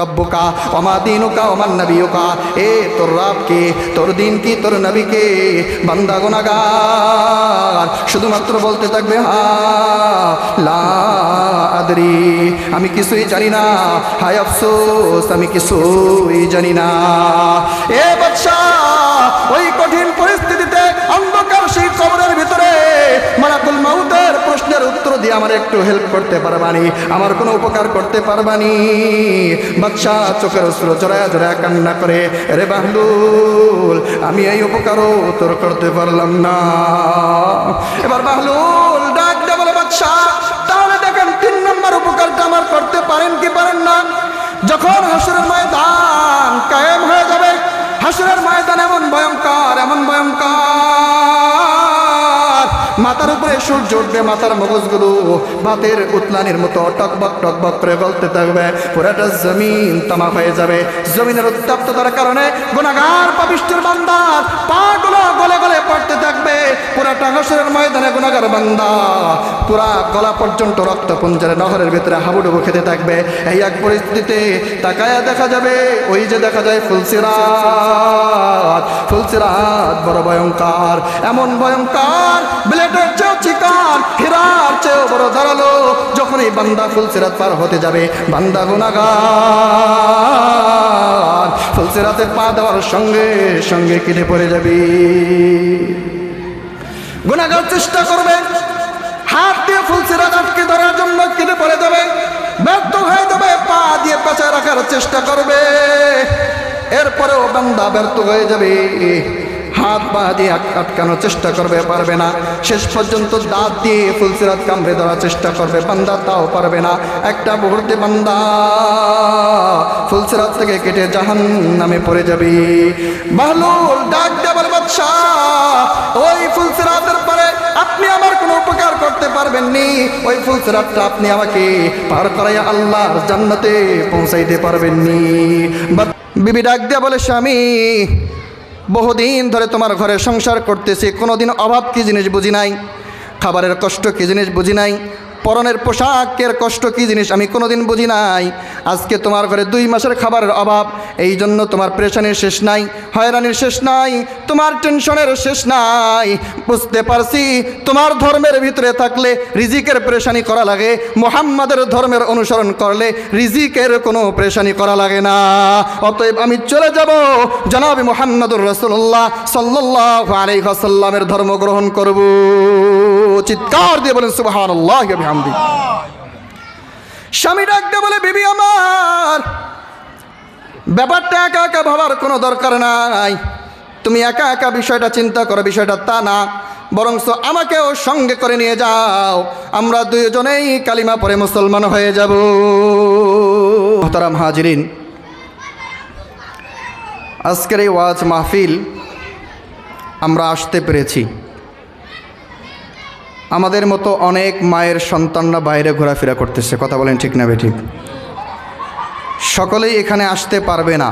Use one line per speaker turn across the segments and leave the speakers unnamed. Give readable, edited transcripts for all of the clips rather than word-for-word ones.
রব্বুকা ওমা দীনুকা ওমান নবিয়ুকা, এ তোর রব কে, তোর দিন কি, তোর নবী কে? বান্দা গুনাহগার শুধুমাত্র বলতে থাকবে হা লা আদরি, আমি কিছুই জানি না, হায় আফসোস আমি কিছুই জানি না। এ বাদশা, ওই কঠিন পরিস্থিতিতে অন্ধকার সেই কবরের ভিতরে মালাকুল মাউতের প্রশ্নের উত্তর দিয়ে আমার একটু হেল্প করতে পারবানি, আমার কোনো উপকার করতে পারবানি? বাদশা চোখের অশ্রু জড়ায়া জড়ায়া কান্না করে, রে বাহলুল, আমি এই উপকারও তোর করতে পারলাম না। এবার বাহলুল ডাক দিয়ে বলে, বাদশা তাহলে দেখেন 3 নম্বর উপকারটা আমার করতে পারেন কি পারেন না? যখন হাসরের ময়দান কায়েম হয়ে যাবে, হাসরের ময়দান এমন ভয়ঙ্কর, এমন ভয়ঙ্কর, মাথার উপরে সূর্য উঠবে, মাথার মগজগুলো ভাতের উতলানির মতো টকবক টকবক করে গলতে থাকবে, পুরাটা জমিন তামাক হয়ে যাবে। জমিনের উত্তপ্ততার কারণে গুনাহগার পাপিষ্ঠের বান্দার পাগুলো গলে গলে পড়তে থাকবে। পুরাটা হাসরের ময়দানে গুনাহগার বান্দা পুরা গলা পর্যন্ত রক্তপুঞ্জের নহরের ভিতরে হাবুডুবু খেতে থাকবে। এই এক পরিস্থিতিতে তাকায়া দেখা যাবে, ওই যে দেখা যায় ফুলসিরাত, ফুলসিরাত বড় ভয়ঙ্কর, এমন ভয়ঙ্কর, ব্লেডের চেয়েও চিকন, হীরার চেয়েও বড় ধারালো। যখন এই বান্দা ফুলসিরাত পার হতে যাবে, বান্দা গুনাহগার ফুলসিরাতে পা দেওয়ার সঙ্গে সঙ্গে কেটে পড়ে যাবে। গুনাহগার চেষ্টা করবে, হাত দিয়ে ফুলসিরাত আটকে ধরার জন্য কেটে পড়ে যাবে, ব্যর্থ হয়ে যাবে, পা দিয়ে পেঁচায় রাখার চেষ্টা করবে, এরপরেও বান্দা ব্যর্থ হয়ে যাবে, হাত পা দিয়ে আটকানোর চেষ্টা করবে, পারবে না। শেষ পর্যন্ত দাঁত দিয়ে ফুলসিরাত কামড়ে ধরার চেষ্টা করবে, বান্দা তাও পারবে না। একটা মুহূর্তে বান্দা ফুলসিরাত থেকে কেটে জাহান্নামে পড়ে যাবে। বাহলুল ডাক দিয়ে বলে, বাদশা ওই ফুলসিরাতের পরে আপনি আমার কোনো উপকার করতে পারবেননি, ওই ফুলসিরাতটা আপনি আমাকে পার করাইয়া আল্লাহর জান্নাতে পৌঁছাইতে পারবেননি। বিবি ডাক দিয়া বলে, স্বামী বহুদিন ধরে তোমার ঘরে সংসার করতেছি, কোনোদিন অভাব কি জিনিস বুঝি নাই, খাবারের কষ্ট কি জিনিস বুঝি নাই, পরনের পোশাকের কষ্ট কি জিনিস আমি কোনোদিন বুঝি নাই। আজকে তোমার ঘরে 2 মাসের খাবারের অভাব, এই জন্য তোমার পেরেশানির শেষ নাই, হয়রানির শেষ নাই, তোমার টেনশনের শেষ নাই। বুঝতে পারছি তোমার ধর্মের ভিতরে থাকলে রিজিকের পেরেশানি করা লাগে, মুহাম্মাদের ধর্মের অনুসরণ করলে রিজিকের কোনো পেরেশানি করা লাগে না। অতএব আমি চলে যাব, জনাবে মুহাম্মদুর রাসূলুল্লাহ সাল্লাল্লাহু আলাইহি ওয়াসাল্লামের ধর্ম গ্রহণ করব। চিৎকার দিয়ে বলেন সুবহানাল্লাহি ওয়া বিহামদিহি। স্বামী ডাক দিয়ে বলে, বিবি আমার, ব্যাপারটা একা একা ভাবার কোনো দরকার নাই, তুমি একা একা বিষয়টা চিন্তা করো, বিষয়টা তা না, বরঞ্চ আমাকেও সঙ্গে করে নিয়ে যাও, আমরা 2 জনেই কালিমা পড়ে মুসলমান হয়ে যাব। মুহতারাম হাজিরিন, আজকের এই ওয়াজ মাহফিল আমরা আসতে পেরেছি, আমাদের মতো অনেক মায়ের সন্তানরা বাইরে ঘোরাফেরা করতেছে, কথা বলেন ঠিক না বেঠিক? সকলেই এখানে আসতে পারবে না।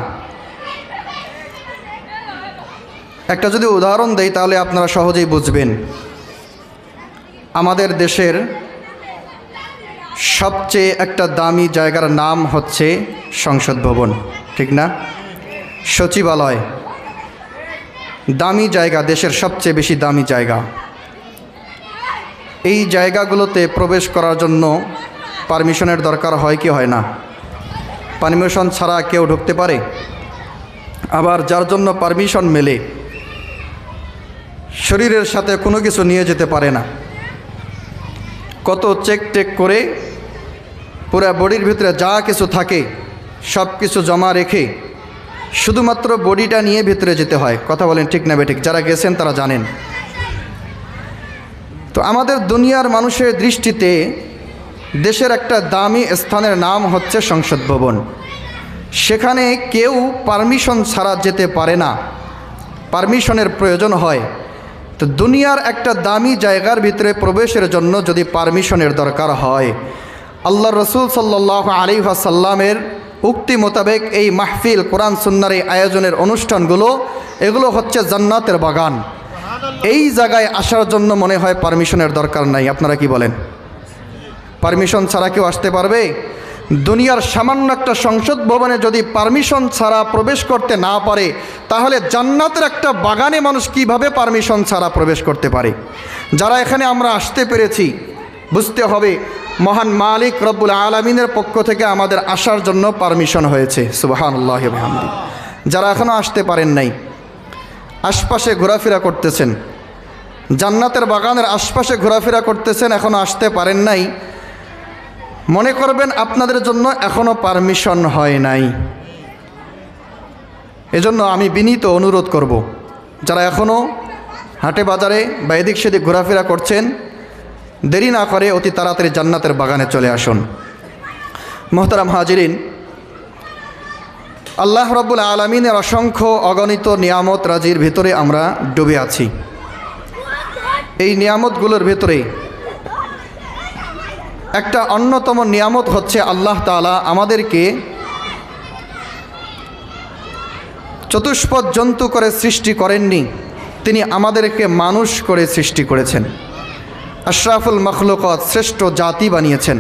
একটা যদি উদাহরণ দেই তাহলে আপনারা সহজেই বুঝবেন। আমাদের দেশের সবচেয়ে একটা দামি জায়গার নাম হচ্ছে সংসদ ভবন, ঠিক না? সচিবালয় দামি জায়গা, দেশের সবচেয়ে বেশি দামি জায়গা। এই জায়গাগুলোতে প্রবেশ করার জন্য পারমিশনের দরকার হয় কি হয় না? পারমিশন ছাড়া কেউ ঢুকতে পারে? আবার যার জন্য পারমিশন মেলে শরীরের সাথে কোনো কিছু নিয়ে যেতে পারে না, কত চেক টেক করে পুরা বডির ভিতরে যা কিছু থাকে সব কিছু জমা রেখে শুধুমাত্র বডিটা নিয়ে ভিতরে যেতে হয়, কথা বলেন ঠিক না বেঠিক? যারা গেছেন তারা জানেন। তো আমাদের দুনিয়ার মানুষের দৃষ্টিতে দেশের একটা দামি স্থানের নাম হচ্ছে সংসদ ভবন। সেখানে কেউ পারমিশন ছাড়া যেতে পারে না, পারমিশনের প্রয়োজন হয়। তো দুনিয়ার একটা দামি জায়গার ভিতরে প্রবেশের জন্য যদি পারমিশনের দরকার হয়, আল্লাহ রসুল সাল্লাল্লাহু আলাইহি ওয়াসাল্লামের উক্তি মোতাবেক এই মাহফিল, কোরআন সুন্নাহর এই আয়োজনের অনুষ্ঠানগুলো, এগুলো হচ্ছে জান্নাতের বাগান। এই জায়গায় আসার জন্য মনে হয় পারমিশনের দরকার নাই। আপনারা কি বলেন? পারমিশন ছাড়া কেউ আসতে পারবে? দুনিয়ার সামান্য একটা সংসদ ভবনে যদি পারমিশন ছাড়া প্রবেশ করতে না পারে, তাহলে জান্নাতের একটা বাগানে মানুষ কিভাবে পারমিশন ছাড়া প্রবেশ করতে পারে? যারা এখানে আমরা আসতে পেরেছি, বুঝতে হবে মহান মালিক রব্বুল আলামিনের পক্ষ থেকে আমাদের আসার জন্য পারমিশন হয়েছে। সুবহানাল্লাহি ওয়া বিহামদিহি। যারা এখনও আসতে পারেন নাই, আশপাশে ঘোরাফেরা করতেছেন, জান্নাতের বাগানের আশপাশে ঘোরাফেরা করতেছেন, এখনও আসতে পারেন নাই, মনে করবেন আপনাদের জন্য এখনও পারমিশন হয় নাই। এজন্য আমি বিনীত অনুরোধ করব, যারা এখনও হাটে বাজারে বা এদিক সেদিক ঘোরাফেরা করছেন, দেরি না করে অতি তাড়াতাড়ি জান্নাতের বাগানে চলে আসুন। মোহতারাম হাজিরিন, আল্লাহ রাব্বুল আলামিনের অসংখ্য অগণিত নিয়ামত রাজির ভিতরে আমরা ডুবে আছি। এই নিয়ামতগুলোর ভিতরে একটা অন্যতম নিয়ামত হচ্ছে আল্লাহ তাআলা আমাদেরকে চতুষ্পদ জন্তু করে সৃষ্টি করেননি, তিনি আমাদেরকে মানুষ করে সৃষ্টি করেছেন। আশরাফুল মখলুকাত, শ্রেষ্ঠ জাতি বানিয়েছেন।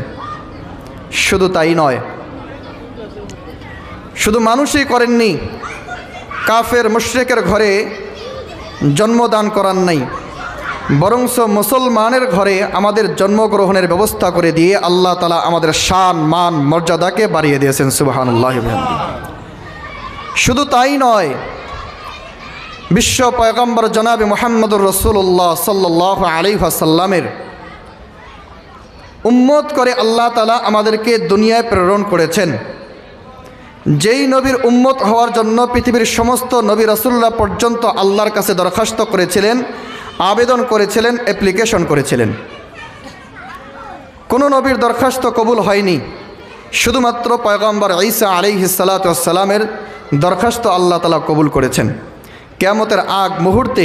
শুধু তাই নয়, শুধু মানুষই করেননি, কাফের মুশরিকের ঘরে জন্মদান করান নাই, বরঞ্চ মুসলমানের ঘরে আমাদের জন্মগ্রহণের ব্যবস্থা করে দিয়ে আল্লাহ তাআলা আমাদের শান মান মর্যাদাকে বাড়িয়ে দিয়েছেন। সুবহানাল্লাহি ওয়া বিহামদিহি। শুধু তাই নয়, বিশ্ব পয়গম্বর জনাবে মুহাম্মদুর রাসূলুল্লাহ সাল্লাল্লাহু আলাইহি ওয়াসাল্লামের উম্মত করে আল্লাহ তাআলা আমাদেরকে দুনিয়ায় প্রেরণ করেছেন। যেই নবীর উম্মত হওয়ার জন্য পৃথিবীর সমস্ত নবী রাসূলরা পর্যন্ত আল্লাহর কাছে দরখাস্ত করেছিলেন, আবেদন করেছিলেন, অ্যাপ্লিকেশন করেছিলেন, কোনো নবীর দরখাস্ত কবুল হয়নি। শুধুমাত্র পয়গম্বর ঈসা আলাইহিস সালাতু ওয়াস সালামের দরখাস্ত আল্লাহ তাআলা কবুল করেছেন। কিয়ামতের আগ মুহূর্তে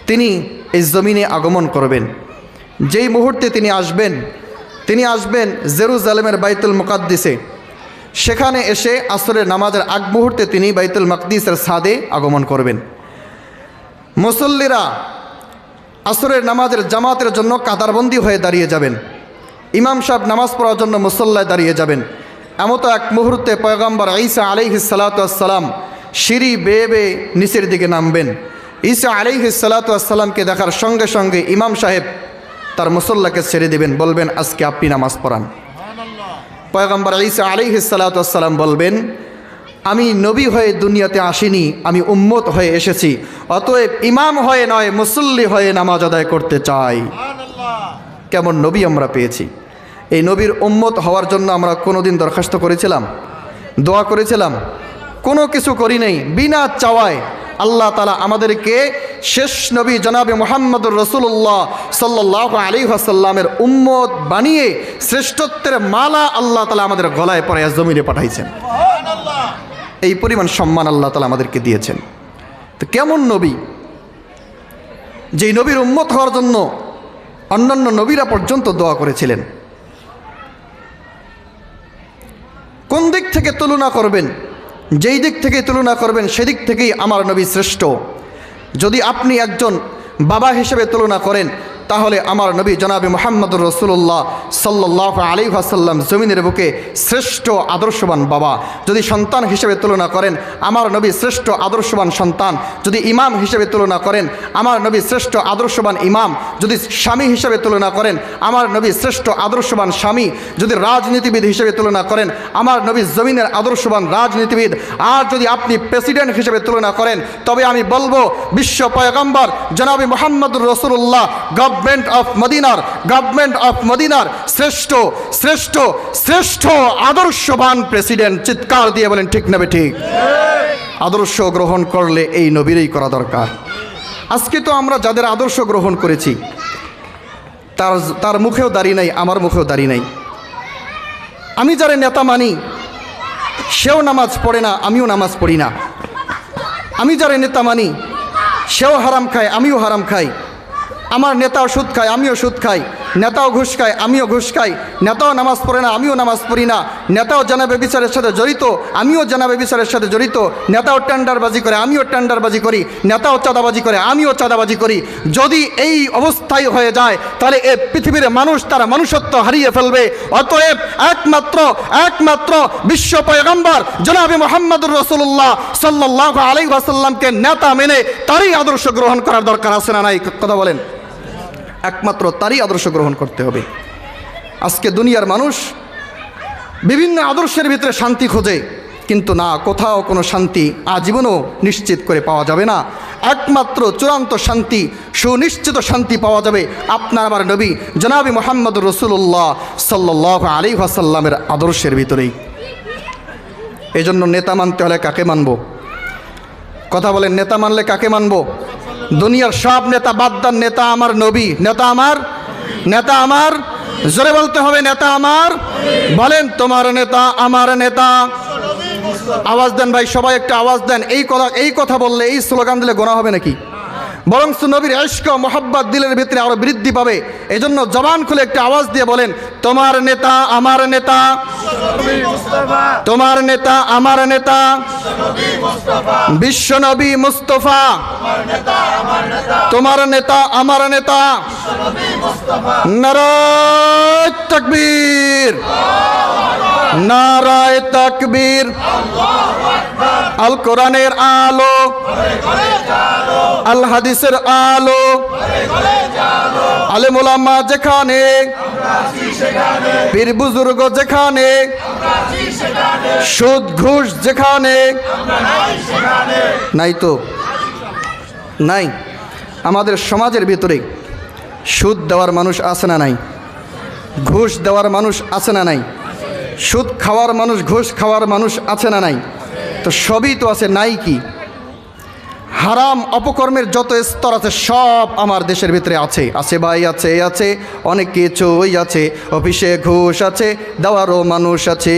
তিনি এই জমিনে আগমন করবেন। যেই মুহূর্তে তিনি আসবেন জেরুজালেমের বাইতুল মুকাদ্দিসে। সেখানে এসে আসরের নামাজের আগ মুহূর্তে তিনি বাইতুল মাকদিসের ছাদে আগমন করবেন। মুসল্লিরা আসরের নামাজের জামাতের জন্য কাতারবন্দি হয়ে দাঁড়িয়ে যাবেন। ইমাম সাহেব নামাজ পড়ার জন্য মুসল্লায় দাঁড়িয়ে যাবেন। এমতো এক মুহূর্তে পয়গম্বর ঈসা আলাইহিস সালাতু ওয়াস সালাম সিঁড়ি বেয়ে বেয়ে নিচের দিকে নামবেন। ঈসা আলাইহিস সালাতু ওয়াস সালামকে দেখার সঙ্গে সঙ্গে ইমাম সাহেব তার মুসল্লাকে ছেড়ে দেবেন, বলবেন আজকে আপনি নামাজ পড়ান। পয়গম্বর ঈসা আলাইহিস সালাতু ওয়াস সালাম বলবেন, আমি নবী হয়ে দুনিয়াতে আসিনি, আমি উম্মত হয়ে এসেছি, অতএব ইমাম হয়ে নয় মুসল্লি হয়ে নামাজ আদায় করতে চাই। কেমন নবী আমরা পেয়েছি! এই নবীর উম্মত হওয়ার জন্য আমরা কোনোদিন দরখাস্ত করেছিলাম, দোয়া করেছিলাম? কোনো কিছু করি নাই। বিনা চাওয়ায় আল্লাহ তাআলা আমাদেরকে শেষ নবী জনাবে মুহাম্মদুর রাসূলুল্লাহ সাল্লাল্লাহু আলাইহি ওয়াসাল্লামের উম্মত বানিয়ে শ্রেষ্ঠত্বের মালা আল্লাহ তাআলা আমাদের গলায় পরাইয়া জমিনে পাঠাইছেন। এই পরিমাণ সম্মান আল্লাহ তাআলা আমাদেরকে দিয়েছেন। তো কেমন নবী! যেই নবীর উম্মত হওয়ার জন্য অন্যান্য নবীরা পর্যন্ত দোয়া করেছিলেন। কোন দিক থেকে তুলনা করবেন? যেই দিক থেকে তুলনা করবেন সেদিক থেকেই আমার নবী শ্রেষ্ঠ। যদি আপনি একজন বাবা হিসেবে তুলনা করেন, তাহলে আমার নবী জনাবে মুহাম্মদুর রাসূলুল্লাহ সাল্লাল্লাহু আলাইহি ওয়াসাল্লাম জমিনের বুকে শ্রেষ্ঠ আদর্শবান বাবা। যদি সন্তান হিসেবে তুলনা করেন, আমার নবী শ্রেষ্ঠ আদর্শবান সন্তান। যদি ইমাম হিসেবে তুলনা করেন, আমার নবী শ্রেষ্ঠ আদর্শবান ইমাম। যদি স্বামী হিসেবে তুলনা করেন, আমার নবী শ্রেষ্ঠ আদর্শবান স্বামী। যদি রাজনীতিবিদ হিসেবে তুলনা করেন, আমার নবী জমিনের আদর্শবান রাজনীতিবিদ। আর যদি আপনি প্রেসিডেন্ট হিসেবে তুলনা করেন, তবে আমি বলবো বিশ্ব পয়গম্বর জনাবে মুহাম্মদুর রাসূলুল্লাহ গভর্নমেন্ট অফ মদিনার শ্রেষ্ঠ শ্রেষ্ঠ শ্রেষ্ঠ আদর্শবান প্রেসিডেন্ট। চিৎকার দিয়ে বলেন ঠিক না ঠিক? আদর্শ গ্রহণ করলে এই নবীরই করা দরকার। আজকে তো আমরা যাদের আদর্শ গ্রহণ করেছি তার মুখেও দাঁড়িয়ে নাই, আমার মুখেও দাঁড়িয়ে নাই। আমি যারা নেতা মানি সেও নামাজ পড়ে না, আমিও নামাজ পড়ি না। আমি যারা নেতা মানি সেও হারাম খায়, আমিও হারাম খাই। আমার নেতাও সুদ খায়, আমিও সুদ খাই। নেতাও ঘুষ খায়, আমিও ঘুষ খাই, নেতাও নামাজ পড়ে না, আমিও নামাজ পড়ি না, নেতাও জানাবে বিচারের সাথে জড়িত, আমিও জানাবে বিচারের সাথে জড়িত, নেতাও টেন্ডারবাজি করে, আমিও টেন্ডারবাজি করি, নেতাও চাঁদাবাজি করে, আমিও চাঁদাবাজি করি। যদি এই অবস্থায় হয়ে যায় তাহলে এই পৃথিবীর মানুষ তার মনুষ্যত্ব হারিয়ে ফেলবে। অতএব একমাত্র বিশ্ব পয়গম্বর জনাবে মুহাম্মদুর রাসূলুল্লাহ সাল্লাল্লাহু আলাইহি ওয়াসাল্লামকে নেতা মেনে তারই আদর্শ গ্রহণ করার দরকার আছে না নাই? কথা বলেন। একমাত্র তারই আদর্শ গ্রহণ করতে হবে। আজকে দুনিয়ার মানুষ বিভিন্ন আদর্শের ভিতরে শান্তি খোঁজে, কিন্তু না, কোথাও কোনো শান্তি আজীবনও নিশ্চিত করে পাওয়া যাবে না। একমাত্র চূড়ান্ত শান্তি, সুনিশ্চিত শান্তি পাওয়া যাবে আপনার আমার নবী জনাবে মুহাম্মদুর রাসূলুল্লাহ সাল্লাল্লাহু আলাইহি ওয়াসাল্লামের আদর্শের ভিতরেই। এই জন্য নেতা মানতে হলে কাকে মানব? কথা বলেন, নেতা মানলে কাকে মানব? দুনিয়ার সব নেতা বাদ দেন, নেতা আমার নবী, নেতা আমার জোরে বলতে হবে, নেতা আমার। বলেন, তোমার নেতা আমার নেতা। আওয়াজ দেন ভাই, সবাই একটা আওয়াজ দেন। এই কথা বললে, এই স্লোগান দিলে গোনা হবে নাকি? বরং নবীর ইশক ও মোহাব্বত দিলের ভিতরে আরো বৃদ্ধি পাবে। এই জন্য জবান খুলে একটা আওয়াজ দিয়ে বলেন, তোমার নেতা আমার নেতা, তোমার নেতা আমার নেতা, বিশ্ব নবী মুস্তাফা, তোমার নেতা আমার নেতা। নারায়ে তাকবীর, নারায়ে তাকবীর। আল কোরআনের আলো, আল হাদিসের আলো, আলেম ওলামা যেখানে, পীর বুজুর্গ যেখানে, সুদ ঘুষ যেখানে নাই, তো নাই। আমাদের সমাজের ভিতরে সুদ দেওয়ার মানুষ আছে না নাই? ঘুষ দেওয়ার মানুষ আছে না নাই? সুদ খাওয়ার মানুষ, ঘুষ খাওয়ার মানুষ আছে না নাই? তো সবই তো আছে, নাই কি? হারাম অপকর্মের যত স্তর আছে সব আমার দেশের ভিতরে আছে ভাই, আছে অনেক কিছুই আছে। অফিসে ঘুষ আছে, দেওয়ারও মানুষ আছে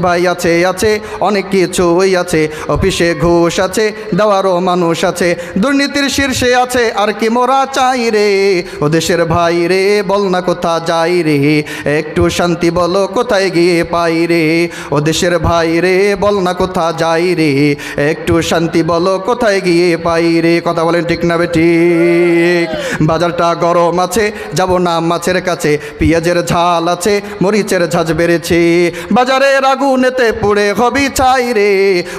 ভাই, আছে অনেক কিছুই আছে। অফিসে ঘুষ আছে, দেওয়ারও মানুষ আছে। দুর্নীতির শীর্ষে আছে আর কি মোরা চাই রে, ও দেশের ভাই রে, বল না কোথা যাই রে, একটু শান্তি বলো কোথায় গিয়ে পাই রে, ও দেশের ভাই রে, বল না কোথা যাই রে, একটু শান্তি বলো কোথায় গিয়ে পাই রে। কথা বলেন ঠিক না ঠিক? বাজারটা গরম আছে, যাব না মাছের কাছে, পেঁয়াজের ঝাল আছে, মরিচের ঝাঁজ বেড়েছে, বাজারের আগুনেতে পুড়ে হবি চাই রে,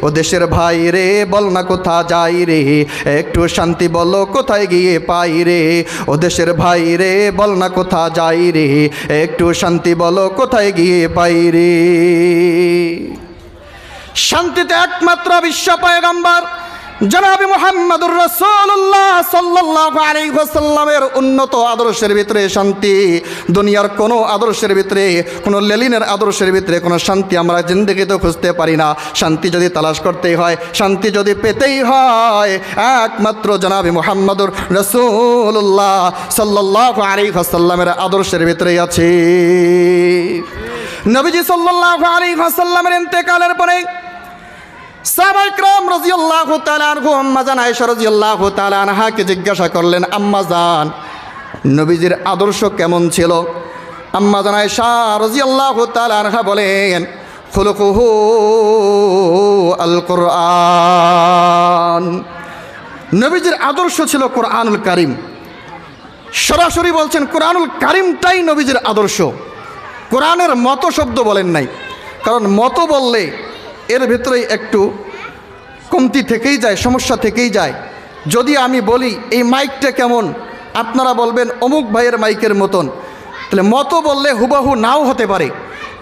ও দেশের ভাই রে, বল না কোথা যাই রে, একটু শান্তি বলো কোথায় গিয়ে পাই রে, ও দেশের ভাই রে, বল না কোথা যাই রে, একটু শান্তি বলো কোথায় গিয়ে পাই রে। শান্তিতে একমাত্র বিশ্ব পয়গম্বর জনাবে মুহাম্মদুর রাসূলুল্লাহ সাল্লাল্লাহু আলাইহি ওয়াসাল্লামের উন্নত আদর্শের ভিতরে শান্তি। দুনিয়ার কোনো আদর্শের ভিতরে, কোনো লেলিনের আদর্শের ভিতরে কোনো শান্তি আমরা জিন্দেগিতে খুঁজতে পারি না। শান্তি যদি তালাশ করতেই হয়, শান্তি যদি পেতেই হয়, একমাত্র জনাবে মুহাম্মদুর রাসূলুল্লাহ সাল্লাল্লাহু আলাইহি ওয়াসাল্লামের আদর্শের ভিতরেই আছে। নবীজি সাল্লাল্লাহু আলাইহি ওয়াসাল্লামের ইন্তেকালের পরে সাহাবায়ে কেরাম রাদিয়াল্লাহু তাআলা আনহুম আম্মা জান আয়েশা রাদিয়াল্লাহু তাআলা আনহাকে জিজ্ঞাসা করলেন, আম্মা জান, নবীজির আদর্শ কেমন ছিল? আম্মা জান আয়েশা রাদিয়াল্লাহু তাআলা আনহা বলেন, খুলুকুহু আল কোরআন। নবীজির আদর্শ ছিল কোরআনুল কারীম। সরাসরি বলছেন কোরআনুল কারীমটাই নবীজির আদর্শ। কোরআনের মতো শব্দ বলেন নাই, কারণ মতো বললে এর ভিতরেই একটু কমতি থেকেই যায়, সমস্যা থেকেই যায়। যদি আমি বলি এই মাইকটা কেমন, আপনারা বলবেন অমুক ভাইয়ের মাইকের মতন, তাহলে মতো বললে হুবহু নাও হতে পারে।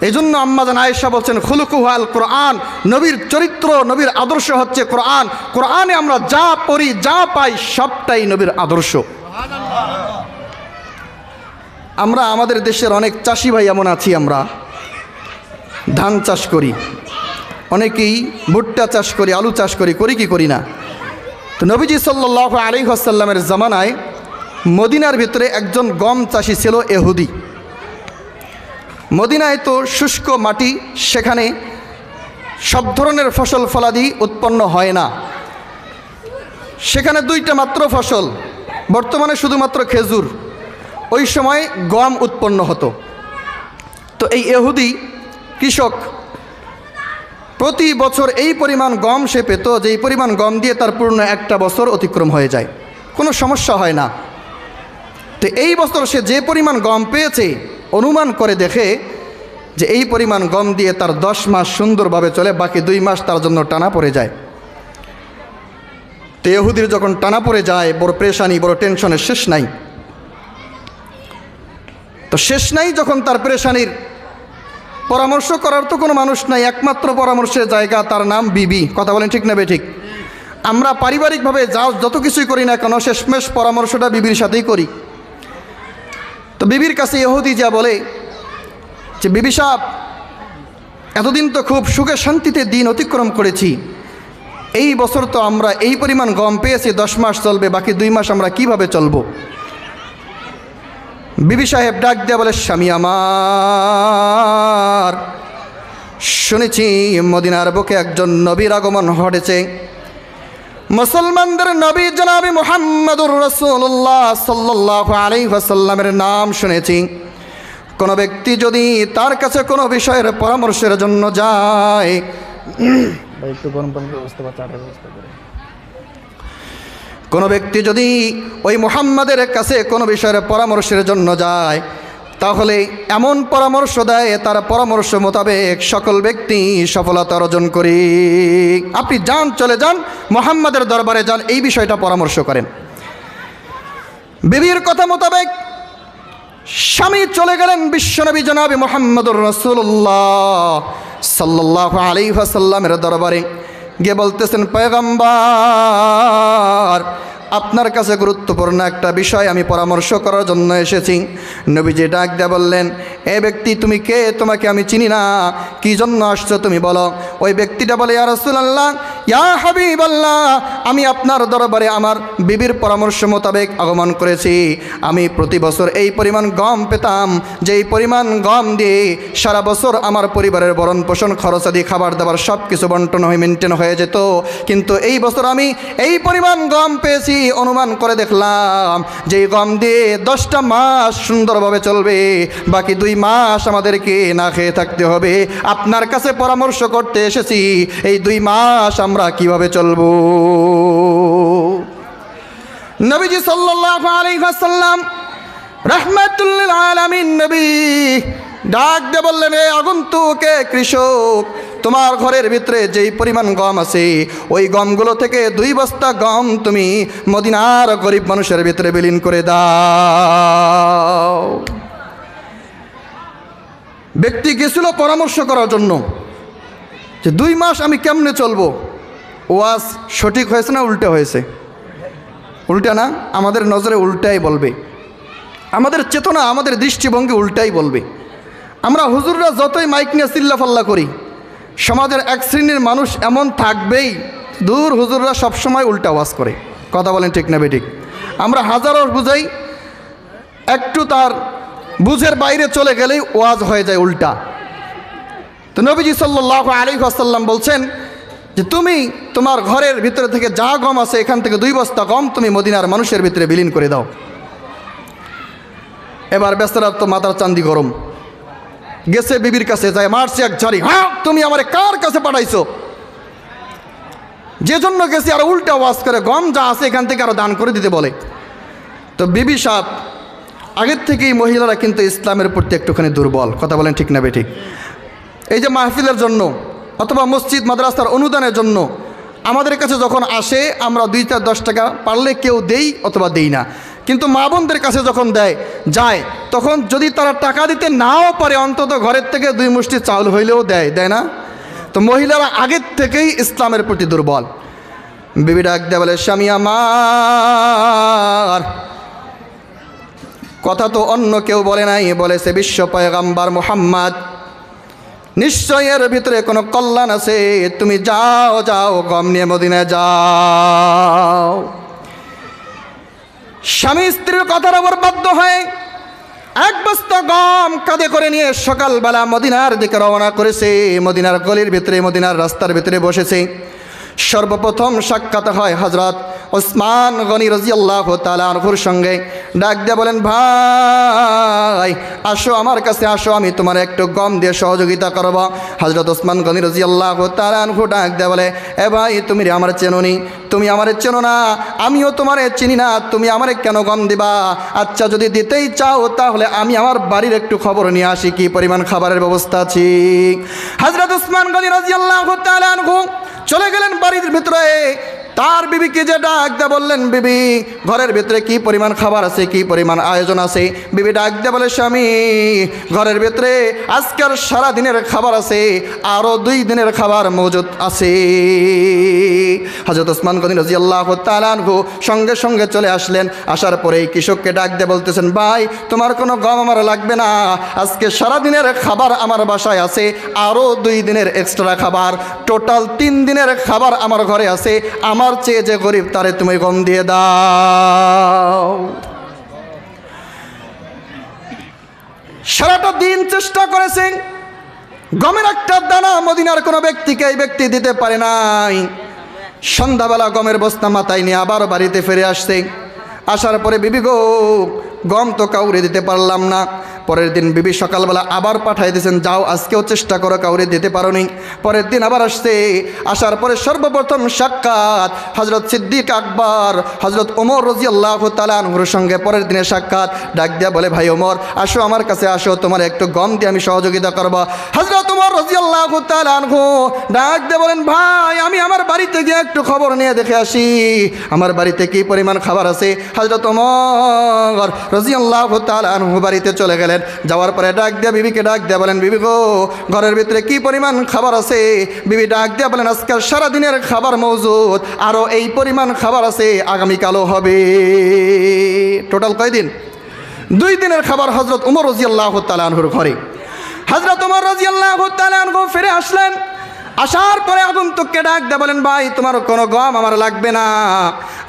এই জন্য আম্মা জান আয়েশা বলছেন খুলুকুহু আল কোরআন, নবীর চরিত্র, নবীর আদর্শ হচ্ছে কোরআন। কোরআনে আমরা যা পড়ি, যা পাই, সবটাই নবীর আদর্শ। আমরা আমাদের দেশের অনেক চাষি ভাই এমন আছি, আমরা ধান চাষ করি, অনেকেই ভুট্টা চাষ করি, আলু চাষ করি কি করি না? তো নবীজি সাল্লাল্লাহু আলাইহি ওয়াসাল্লামের জামানায় মদিনার ভিতরে একজন গম চাষি ছিল, ইহুদি। মদিনায় তো শুষ্ক মাটি, সেখানে সব ধরনের ফসল ফলাদি উৎপন্ন হয় না। সেখানে দুইটা মাত্র ফসল, বর্তমানে শুধুমাত্র খেজুর। ওই সময় গম উৎপন্ন হতো। তো এই ইহুদি কৃষক প্রতি বছর এই পরিমাণ গম সে পেত, যে এই পরিমাণ গম দিয়ে তার পূর্ণ একটা বছর অতিক্রম হয়ে যায়, কোনো সমস্যা হয় না। তো এই বছর সে যে পরিমাণ গম পেয়েছে, অনুমান করে দেখে যে এই পরিমাণ গম দিয়ে তার 10 মাস সুন্দরভাবে চলে, বাকি 2 মাস তার জন্য টানা পড়ে যায়। তো ইহুদির যখন টানা পড়ে যায়, বড় পেরেশানি, বড় টেনশনের শেষ নাই। তো শেষ নাই যখন তার পেরেশানির, পরামর্শ করার তো কোনো মানুষ নাই, একমাত্র পরামর্শের জায়গা তার নাম বিবি। কথা বলেন ঠিক না ঠিক? আমরা পারিবারিকভাবে যত কিছুই করি না কেন, শেষমেশ পরামর্শটা বিবির সাথেই করি। তো বিবির কাছে ইহুদি যা বলে যে, বিবি সাহেব, এতদিন তো খুব সুখে শান্তিতে দিন অতিক্রম করেছি, এই বছর তো আমরা এই পরিমাণ গম পেয়েছি, 10 মাস চলবে, বাকি 2 মাস আমরা কিভাবে চলবো? বিবি সাহেব ডাক দেয়া বলে, স্বামী আমার, শুনেছি মদিনার বুকে একজন নবীর আগমন ঘটেছে, মুসলমানদের নবী জনাবি মুহাম্মদুর রাসূলুল্লাহ সাল্লাল্লাহু আলাইহি ওয়াসাল্লামের নাম শুনেছি। কোনো ব্যক্তি যদি তার কাছে কোনো বিষয়ের পরামর্শের জন্য যায়, একটু গরম পানির ব্যবস্থা বা চাটার ব্যবস্থা করে, কোনো ব্যক্তি যদি ওই মুহাম্মাদের কাছে কোনো বিষয়ের পরামর্শের জন্য যায়, তাহলে এমন পরামর্শ দেয় তার পরামর্শ মোতাবেক সকল ব্যক্তি সফলতা অর্জন করে। আপনি যান, চলে যান, মুহাম্মাদের দরবারে যান, এই বিষয়টা পরামর্শ করেন। বিবির কথা মোতাবেক স্বামী চলে গেলেন বিশ্বনবী জনাবে মুহাম্মদুর রাসূলুল্লাহ সাল্লাল্লাহু আলাইহি ওয়াসাল্লামের দরবারে গিয়ে বলতেছেন, পয়গম্বর, আপনার কাছে গুরুত্বপূর্ণ একটা বিষয় আমি পরামর্শ করার জন্য এসেছি। নবীজি ডাক দিয়ে বললেন, এ ব্যক্তি তুমি কে? তোমাকে আমি চিনি না, কি জন্য আসছো তুমি বলো। ওই ব্যক্তিটা বলে, ইয়া রাসূলুল্লাহ, ইয়া হাবিবাল্লাহ, আমি আপনার দরবারে আমার বিবির পরামর্শ মোতাবেক আগমন করেছি। আমি প্রতি বছর এই পরিমাণ গম পেতাম, যেই পরিমাণ গম দিয়ে সারা বছর আমার পরিবারের ভরণ পোষণ, খরচ আদি, খাবার দাবার সব কিছু বন্টন হয়ে মেনটেন হয়ে যেত। কিন্তু এই বছর আমি এই পরিমাণ গম পেয়েছি, অনুমান করে দেখলাম যে এই গম দিয়ে 10টা মাস সুন্দরভাবে চলবে, বাকি 2 মাস আমাদেরকে না খেয়ে থাকতে হবে। আপনার কাছে পরামর্শ করতে এসেছি, এই 2 মাস আমরা কিভাবে চলবো? নবীজি সাল্লাল্লাহু আলাইহি ওয়াসাল্লাম রাহমাতুল লিল আলামিন নবী ডাক দিয়ে বললেন, এ আগন্তুক, কৃষক, তোমার ঘরের ভিতরে যেই পরিমাণ গম আছে, ওই গমগুলো থেকে 2 বস্তা গম তুমি মদিনার গরিব মানুষের ভিতরে বিলীন করে দাও। ব্যক্তি গেছিল পরামর্শ করার জন্য যে 2 মাস আমি কেমনে চলবো। ওয়াজ সঠিক হয়েছে না উল্টা হয়েছে? উল্টা না? আমাদের নজরে উল্টাই বলবে, আমাদের চেতনা, আমাদের দৃষ্টিভঙ্গি উল্টাই বলবে। আমরা হুজুররা যতই মাইক নিয়ে চিল্লাফাল্লা করি, সমাজের এক শ্রেণীর মানুষ এমন থাকবেই, দূর হুজুররা সবসময় উল্টা ওয়াজ করে। কথা বলেন ঠিক না বেঠিক? আমরা হাজারো বুঝাই, একটু তার বুঝের বাইরে চলে গেলেই ওয়াজ হয়ে যায় উল্টা। তো নবীজি সাল্লাল্লাহু আলাইহি ওয়াসাল্লাম বলছেন যে, তুমি তোমার ঘরের ভিতরে থেকে যা গম আছে, এখান থেকে 2 বস্তা গম তুমি মদিনার মানুষের ভিতরে বিলীন করে দাও। এবার বেচারার তো মাথার চান্দি গরম, গেছে বিবির কাছে, যায় মারছে এক ঝাড়ি, হ্যাঁ তুমি আমারে কার কাছে পাঠাইছো? যে জন্য গেছি, আর উল্টা ওয়াজ করে গম যা আছে এখান থেকে আরো দান করে দিতে বলে। তো বিবি সাহেব, আগের থেকেই মহিলারা কিন্তু ইসলামের প্রতি একটুখানি দুর্বল। কথা বলেন ঠিক না বেঠিক? এই যে মাহফিলের জন্য অথবা মসজিদ মাদ্রাসার অনুদানের জন্য আমাদের কাছে যখন আসে, আমরা 2-10 টাকা পারলে কেউ দেই অথবা দেই না, কিন্তু মা বোনদের কাছে যখন যায়, তখন যদি তারা টাকা দিতে নাও পারে, অন্তত ঘরের থেকে 2 মুষ্টি চাউল হইলেও দেয় না? তো মহিলারা আগের থেকেই ইসলামের প্রতি দুর্বল। বিবি ডাক দেয়া বলে, স্বামী আমার, কথা তো অন্য কেউ বলে নাই, বলেছে বিশ্ব পয়গম্বর মুহাম্মদ। নিশ্চয় এর ভিতরে কোনো কল্যাণ আছে, তুমি যাও গম নিয়ে মদিনায় যাও। স্বামী স্ত্রীর কথার উপর বাধ্য হয়ে 1 বস্তা গম কাঁধে করে নিয়ে সকালবেলা মদিনার দিকে রওনা করেছে। মদিনার গলির ভিতরে, মদিনার রাস্তার ভিতরে বসেছে। সর্বপ্রথম সাক্ষাৎ হয় হযরত ওসমান গনি রাদিয়াল্লাহু তাআলা আনহুর সঙ্গে। ডাক দিয়ে বলেন, ভাই আসো আমার কাছে আসো, আমি তোমার একটু গম দিয়ে সহযোগিতা করব। হযরত ওসমান গনি রাদিয়াল্লাহু তাআলা আনহু ডাক দিয়ে বলে, এ ভাই তুমি আমার চেনোনি, তুমি আমারে চেনো না, আমিও তোমারে চিনি না, তুমি আমারে কেন গম দিবা? আচ্ছা যদি দিতেই চাও তাহলে আমি আমার বাড়ির একটু খবর নিয়ে আসি, কি পরিমাণ খাবারের ব্যবস্থা আছে। হযরত ওসমান গনি রাদিয়াল্লাহু তাআলা আনহু চলে গেলেন বাড়ির ভিতরে। তার বিবিকে যে ডাক দিয়ে বললেন, বিবি ঘরের ভিতরে কি পরিমাণ খাবার আছে, কি পরিমাণ আয়োজন আছে? বিবি ডাক দিয়ে বলে, স্বামী ঘরের ভিতরে আজকের সারা দিনের খাবার আছে, আরও 2 দিনের খাবার মজুদ আছে। হযরত ওসমান গনি রাদিয়াল্লাহু তাআলা আনহু সঙ্গে সঙ্গে চলে আসলেন। আসার পরেই কৃষককে ডাক দিয়ে বলতেছেন, ভাই তোমার কোনো গম আমার লাগবে না, আজকে সারা দিনের খাবার আমার বাসায় আছে, আরও 2 দিনের এক্সট্রা খাবার, টোটাল 3 দিনের খাবার আমার ঘরে আছে। আমার চেয়ে যে গরিব তারে তুমি গম দিয়ে দাও। সারাটা দিন চেষ্টা করেছেন, গমের একটা দানা মদিনার কোনো ব্যক্তিকে এই ব্যক্তি দিতে পারে নাই। সন্ধ্যাবেলা গমের বস্তা মাথায় নিয়ে আবার বাড়িতে ফিরে আসছে। আসার পরে, বিবি গো গম তো কাউরে দিতে পারলাম না। পরের দিন বিবি সকালবেলা আবার পাঠাই দিয়েছেন, যাও আজকেও চেষ্টা করো, কাউরে দিতে পারো নি। পরের দিন আবার আসছে। আসার পরে সর্বপ্রথম সাক্ষাৎ হযরত সিদ্দিক আকবর হযরত ওমর রাদিয়াল্লাহু তাআলা আনহুর সঙ্গে। পরের দিনে সাক্ষাৎ। ডাক দিয়া বলে, ভাই ওমর আসো আমার কাছে আসো, তোমার একটু গম দিয়ে আমি সহযোগিতা করব। হযরত ওমর রাদিয়াল্লাহু তাআলা আনহু ডাক দিয়ে বলেন, ভাই আমি আমার বাড়িতে গিয়ে একটু খবর নিয়ে দেখে আসি আমার বাড়িতে কি পরিমাণ খাবার আছে। হযরত ওমর রাদিয়াল্লাহু তাআলা আনহু বাড়িতে চলে গেলেন। যাওয়ার পরে ডাক দিয়া বিবিকে ডাক দিয়া বলেন, বিবি গো ঘরের ভিতরে কি পরিমাণ খাবার আছে? বিবি ডাক দিয়া বলেন, আজকাল সারা দিনের খাবার মজুদ, আরও এই পরিমাণ খাবার আছে, আগামীকালও হবে। টোটাল কয় দিন? 2 দিনের খাবার হযরত ওমর রাদিয়াল্লাহু তাআলা আনহুর ঘরে। হযরত ওমর রাদিয়াল্লাহু তাআলা আনহু ফিরে আসলেন। আসার পরে আগন্তুককে ডাক দিয়ে বলেন, ভাই তোমার কোনো গম আমার লাগবে না,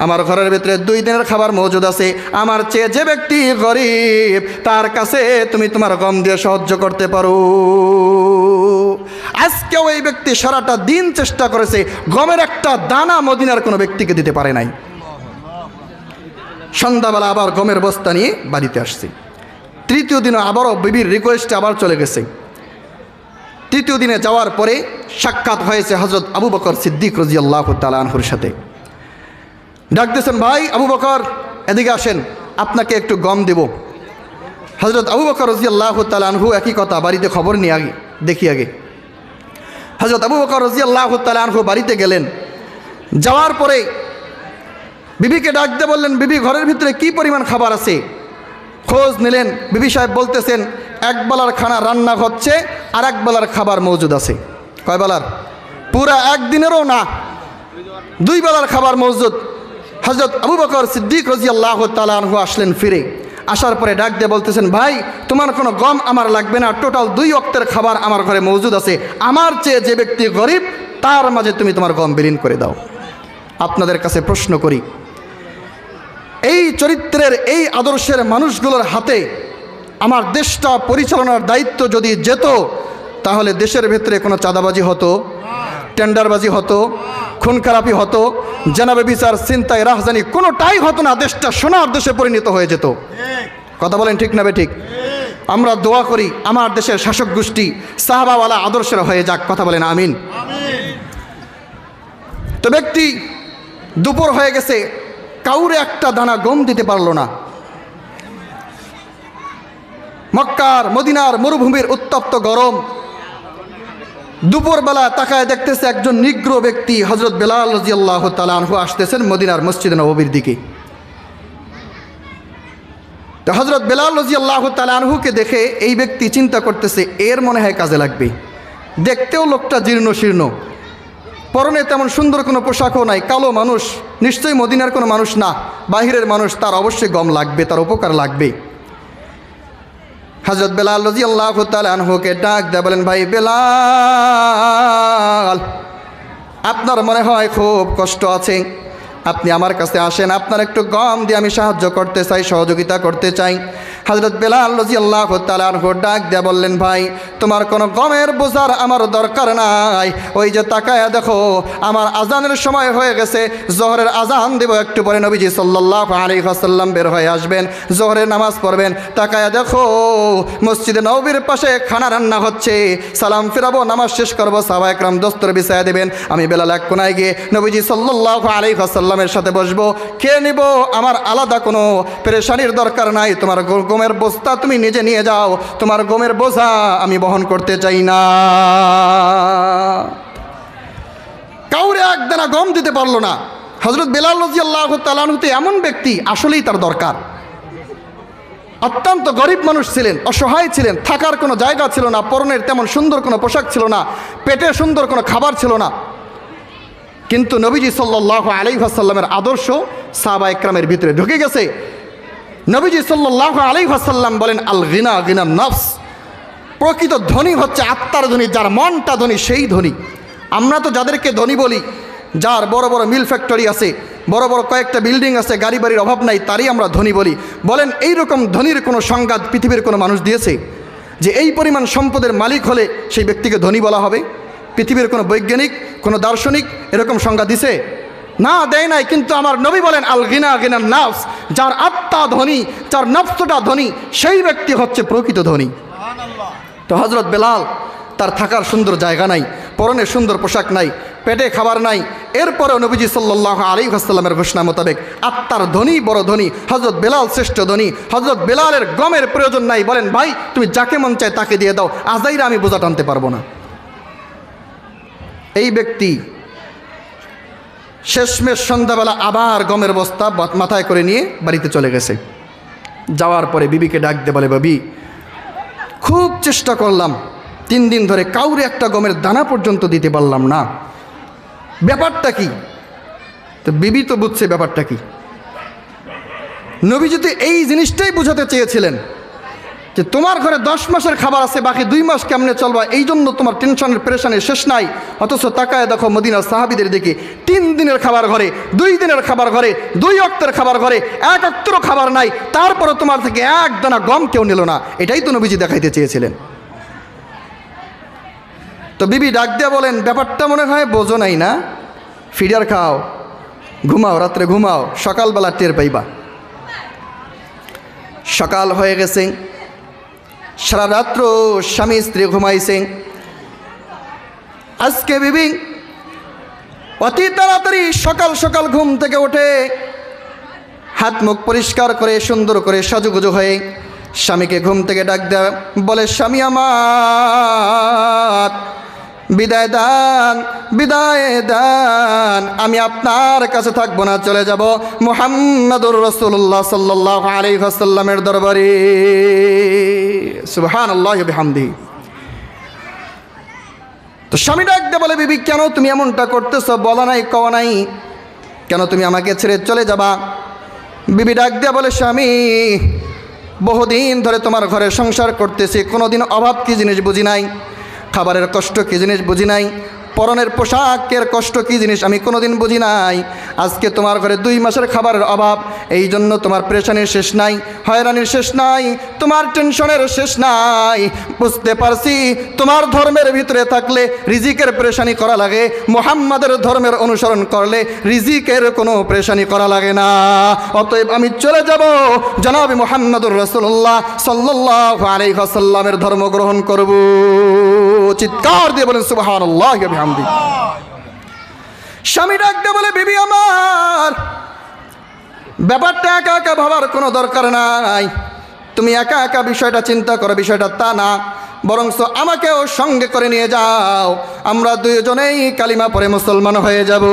আমার ঘরের ভিতরে 2 দিনের খাবার মজুদ আছে। আমার চেয়ে যে ব্যক্তি গরিব তার কাছে তুমি তোমার গম দিয়ে সাহায্য করতে পারো। আজকেও এই ব্যক্তি সারাটা দিন চেষ্টা করেছে, গমের একটা দানা মদিনার কোনো ব্যক্তিকে দিতে পারে নাই। সন্ধ্যাবেলা আবার গমের বস্তা নিয়ে বাড়িতে আসছে। 3য় দিনে আবারও বিবির রিকোয়েস্টে আবার চলে গেছে। 3য় দিনে যাওয়ার পরে সাক্ষাৎ হয়েছে হযরত আবু বকর সিদ্দিক রাদিয়াল্লাহু তাআলা আনহুর সাথে। ডাক দিয়েছেন, ভাই আবু বকর এদিকে আসেন, আপনাকে একটু গম দেব। হযরত আবু বকর রাদিয়াল্লাহু তাআলা আনহু একই কথা, বাড়িতে খবর নিয়ে দেখি আগে। হযরত আবু বকর রাদিয়াল্লাহু তাআলা আনহু বাড়িতে গেলেন। যাওয়ার পরে বিবিকে ডাক দিয়ে বললেন, বিবি ঘরের ভিতরে কি পরিমাণ খাবার আছে? খোঁজ নিলেন। বিবি সাহেব বলতেছেন, 1 বেলার খানা রান্না হচ্ছে, আর 1 বেলার খাবার মজুদ আছে। কয় বেলার? পুরা 1 দিনেরও না, 2 বেলার খাবার মজুদ। হযরত আবু বকর সিদ্দিক রাদিয়াল্লাহু তাআলা আনহু আসলেন ফিরে। আসার পরে ডাক দিয়ে বলতেছেন, ভাই তোমার কোনো গম আমার লাগবে না, টোটাল 2 ওয়াক্তের খাবার আমার ঘরে মজুদ আছে। আমার চেয়ে যে ব্যক্তি গরিব তার মাঝে তুমি তোমার গম বিলীন করে দাও। আপনাদের কাছে প্রশ্ন করি, এই চরিত্রের এই আদর্শের মানুষগুলোর হাতে আমার দেশটা পরিচালনার দায়িত্ব যদি যেত, তাহলে দেশের ভেতরে কোনো চাঁদাবাজি হতো, টেন্ডারবাজি হতো, খুন খারাপি হতো, জেনাবে বিচার, চিন্তায় রাহজানি কোনোটাই হতো না। দেশটা সোনার দেশে পরিণত হয়ে যেত। কথা বলেন ঠিক না বেঠিক? আমরা দোয়া করি আমার দেশের শাসক গোষ্ঠী সাহাবাওয়ালা আদর্শের হয়ে যাক। কথা বলেন আমিন। তো ব্যক্তি দুপুর হয়ে গেছে, কাউরে একটা দানা গম দিতে পারলো না। মক্কার মদিনার মরুভূমির উত্তপ্ত গরম। দুপুরবেলা তাকায় দেখতেছে একজন নিগ্র ব্যক্তি হযরত বেলাল রাদিয়াল্লাহু তাআলা আনহু আসতেছেন মদিনার মসজিদে নববীর দিকে। তো হযরত বেলাল রাদিয়াল্লাহু তাআলা আনহুকে দেখে এই ব্যক্তি চিন্তা করতেছে, এর মনে হয় কাজে লাগবে। দেখতেও লোকটা জীর্ণ শীর্ণ, পরনে তেমন সুন্দর কোনো পোশাকও নাই, কালো মানুষ, নিশ্চয়ই মদিনার কোনো মানুষ না, বাহিরের মানুষ, তার অবশ্যই গম লাগবে, তার উপকার লাগবে। হযরত বেলাল রাদিয়াল্লাহু তাআলা আনহুকে ডাক দিয়ে বলেন, ভাই বেলাল আপনার মনে হয় খুব কষ্ট আছে, আপনি আমার কাছে আসেন, আপনার একটু গম দিয়ে আমি সাহায্য করতে চাই, সহযোগিতা করতে চাই। হযরত বেলাল রাদিয়াল্লাহু তাআলা আনহু ডাক দিয়ে বললেন, ভাই তোমার কোনো গমের বোঝার আমার দরকার নাই। ওই যে তাকায়া দেখো, আমার আজানের সময় হয়ে গেছে, জোহরের আজান দেব একটু পরে, নবীজি সাল্লাল্লাহু আলাইহি ওয়াসাল্লাম বের হয়ে আসবেন, জোহরের নামাজ পড়বেন। তাকায়া দেখো মসজিদে নববীর পাশে খানা রান্না হচ্ছে, সালাম ফিরাবো, নামাজ শেষ করবো, সাহাবায়ে কেরাম দস্তর বিছায়া দেবেন, আমি বেলাল এক কোনায় গিয়ে নবীজি সাল্লাল্লাহু আলাইহি ওয়াসাল্লামের সাথে বসবো, খেয়ে নিব, আমার আলাদা কোনো পেরেশানির দরকার নাই। তোমার গমের বস্তা তুমি নিজে নিয়ে যাও, তোমার গমের বোঝা আমি বহন করতে চাই না। কাউরে একদানা গম দিতে পারলো না। হযরত বেলাল রাদিয়াল্লাহু তাআলা আনহু এমন ব্যক্তি, আসলেই তার দরকার। অত্যন্ত গরিব মানুষ ছিলেন, অসহায় ছিলেন, থাকার কোনো জায়গা ছিল না, পরনের তেমন সুন্দর কোনো পোশাক ছিল না, পেটে সুন্দর কোনো খাবার ছিল না। কিন্তু নবীজি সাল্লাল্লাহু আলাইহি ওয়াসাল্লামের আদর্শ সাহাবায়ে কেরামের ভিতরে ঢুকে গেছে। নবীজি সাল্লাল্লাহু আলাইহি ওয়াসাল্লাম বলেন, আল গিনা গিনান নফস, প্রকৃত ধনী হচ্ছে আত্মার ধনী, যার মনটা ধনী সেই ধনী। আমরা তো যাদেরকে ধনী বলি, যার বড় বড় মিল ফ্যাক্টরি আছে, বড় বড় কয়েকটা বিল্ডিং আছে, গাড়ি বাড়ির অভাব নাই, তারই আমরা ধনী বলি। বলেন এই রকম ধনীর কোনো সংজ্ঞা পৃথিবীর কোনো মানুষ দিয়েছে যে এই পরিমাণ সম্পদের মালিক হলে সেই ব্যক্তিকে ধনী বলা হবে? পৃথিবীর কোনো বৈজ্ঞানিক, কোনো দার্শনিক এরকম সংজ্ঞা দিছে? না, দেয় নাই। কিন্তু আমার নবী বলেন, আল গিনা গিনান নফস, যার আত্মা ধনী, যার নফসটা ধনী, সেই ব্যক্তি হচ্ছে প্রকৃত ধনী। তো হযরত বেলাল, তার থাকার সুন্দর জায়গা নাই, পরনে সুন্দর পোশাক নাই, পেটে খাবার নাই, এরপরেও নবীজি সাল্লাল্লাহু আলাইহি ওয়াসাল্লামের ঘোষণা মোতাবেক আত্মার ধনী বড় ধনী, হযরত বেলাল শ্রেষ্ঠ ধনী। হযরত বেলালের গমের প্রয়োজন নাই, বলেন ভাই তুমি যাকে মন চায় তাকে দিয়ে দাও, আজাইরা আমি বোঝা টানতে পারবো না। এই ব্যক্তি শেষমেশ সন্ধ্যাবেলা আবার গমের বস্তা মাথায় করে নিয়ে বাড়িতে চলে গেছে। যাওয়ার পরে বিবিকে ডাক দিয়ে বলে, বাবি খুব চেষ্টা করলাম, 3 দিন ধরে কাউরে একটা গমের দানা পর্যন্ত দিতে পারলাম না, ব্যাপারটা কি? তো বিবি তো বুঝছে ব্যাপারটা কি। নবীজি তো এই জিনিসটাই বোঝাতে চেয়েছিলেন যে তোমার ঘরে 10 মাসের খাবার আছে, বাকি 2 মাস কেমনে চলবা, এই জন্য তোমার টেনশনের পেরেশানির শেষ নাই। অথচ তাকায় দেখো মদিনার সাহাবীদের দিকে, 3 দিনের খাবার ঘরে, 2 দিনের খাবার ঘরে, 2 ওয়াক্তের খাবার ঘরে, 1 ওয়াক্তেরও খাবার নাই, তারপরে তোমার থেকে এক দানা গম কেউ নিল না। এটাই তো নবীজি দেখাইতে চেয়েছিলেন। তো বিবি ডাক দিয়ে বলেন, ব্যাপারটা মনে হয় বোঝো নাই না, ফিডার খাও, ঘুমাও, রাত্রে ঘুমাও, সকালবেলা টের পাইবা। সকাল হয়ে গেছে, সারা রাত্র স্বামী স্ত্রী ঘুমাইছে। আজকে বিবি অতি তাড়াতাড়ি সকাল সকাল ঘুম থেকে উঠে হাত মুখ পরিষ্কার করে সুন্দর করে সাজুগুজু হয়ে স্বামীকে ঘুম থেকে ডাক দেয়, বলে স্বামী আমার বিদায় দান, বিদায় দান, আমি আপনার কাছে থাকবো না, চলে যাব মুহাম্মাদুর রাসূলুল্লাহ সাল্লাল্লাহু আলাইহি ওয়াসাল্লামের দরবারে। সুবহানাল্লাহি ওয়া বিহামদিহি। তো স্বামী ডাক দিয়ে বলে, বিবি কেন তুমি এমনটা করতেছো? বলা নাই, কওয়া নাই, কেন তুমি আমাকে ছেড়ে চলে যাবা? বিবি ডাক দিয়ে বলে, স্বামী বহুদিন ধরে তোমার ঘরে সংসার করতেছি, কোনোদিন অভাব কি জিনিস বুঝি নাই, খাবারের কষ্ট কী জিনিস বুঝি নাই, পরনের পোশাকের কষ্ট কী জিনিস আমি কোনোদিন বুঝি নাই। আজকে তোমার ঘরে 2 মাসের খাবারের অভাব, এই জন্য তোমার পেরেশানির শেষ নাই, হয়রানির শেষ নাই, তোমার টেনশনের শেষ নাই। বুঝতে পারছি তোমার ধর্মের ভিতরে থাকলে রিজিকের পেরেশানি করা লাগে, মুহাম্মাদের ধর্মের অনুসরণ করলে রিজিকের কোনো পেরেশানি করা লাগে না। অতএব আমি চলে যাব, জনাব মুহাম্মাদুর রাসূলুল্লাহ সাল্লাল্লাহু আলাইহি ওয়াসাল্লামের ধর্ম গ্রহণ করব। চিৎকার দিয়ে বলেন সুবহানাল্লাহি ওয়া বিহামদিহি। স্বামী ডাক দিয়ে বলে, বিবি আমার ব্যাপারটা একা একা ভাবার কোনো দরকার নাই, তুমি একা একা বিষয়টা চিন্তা করো, বিষয়টা তা না, বরঞ্চ আমাকেও সঙ্গে করে নিয়ে যাও, আমরা 2 জনেই কালিমা পড়ে মুসলমান হয়ে যাব।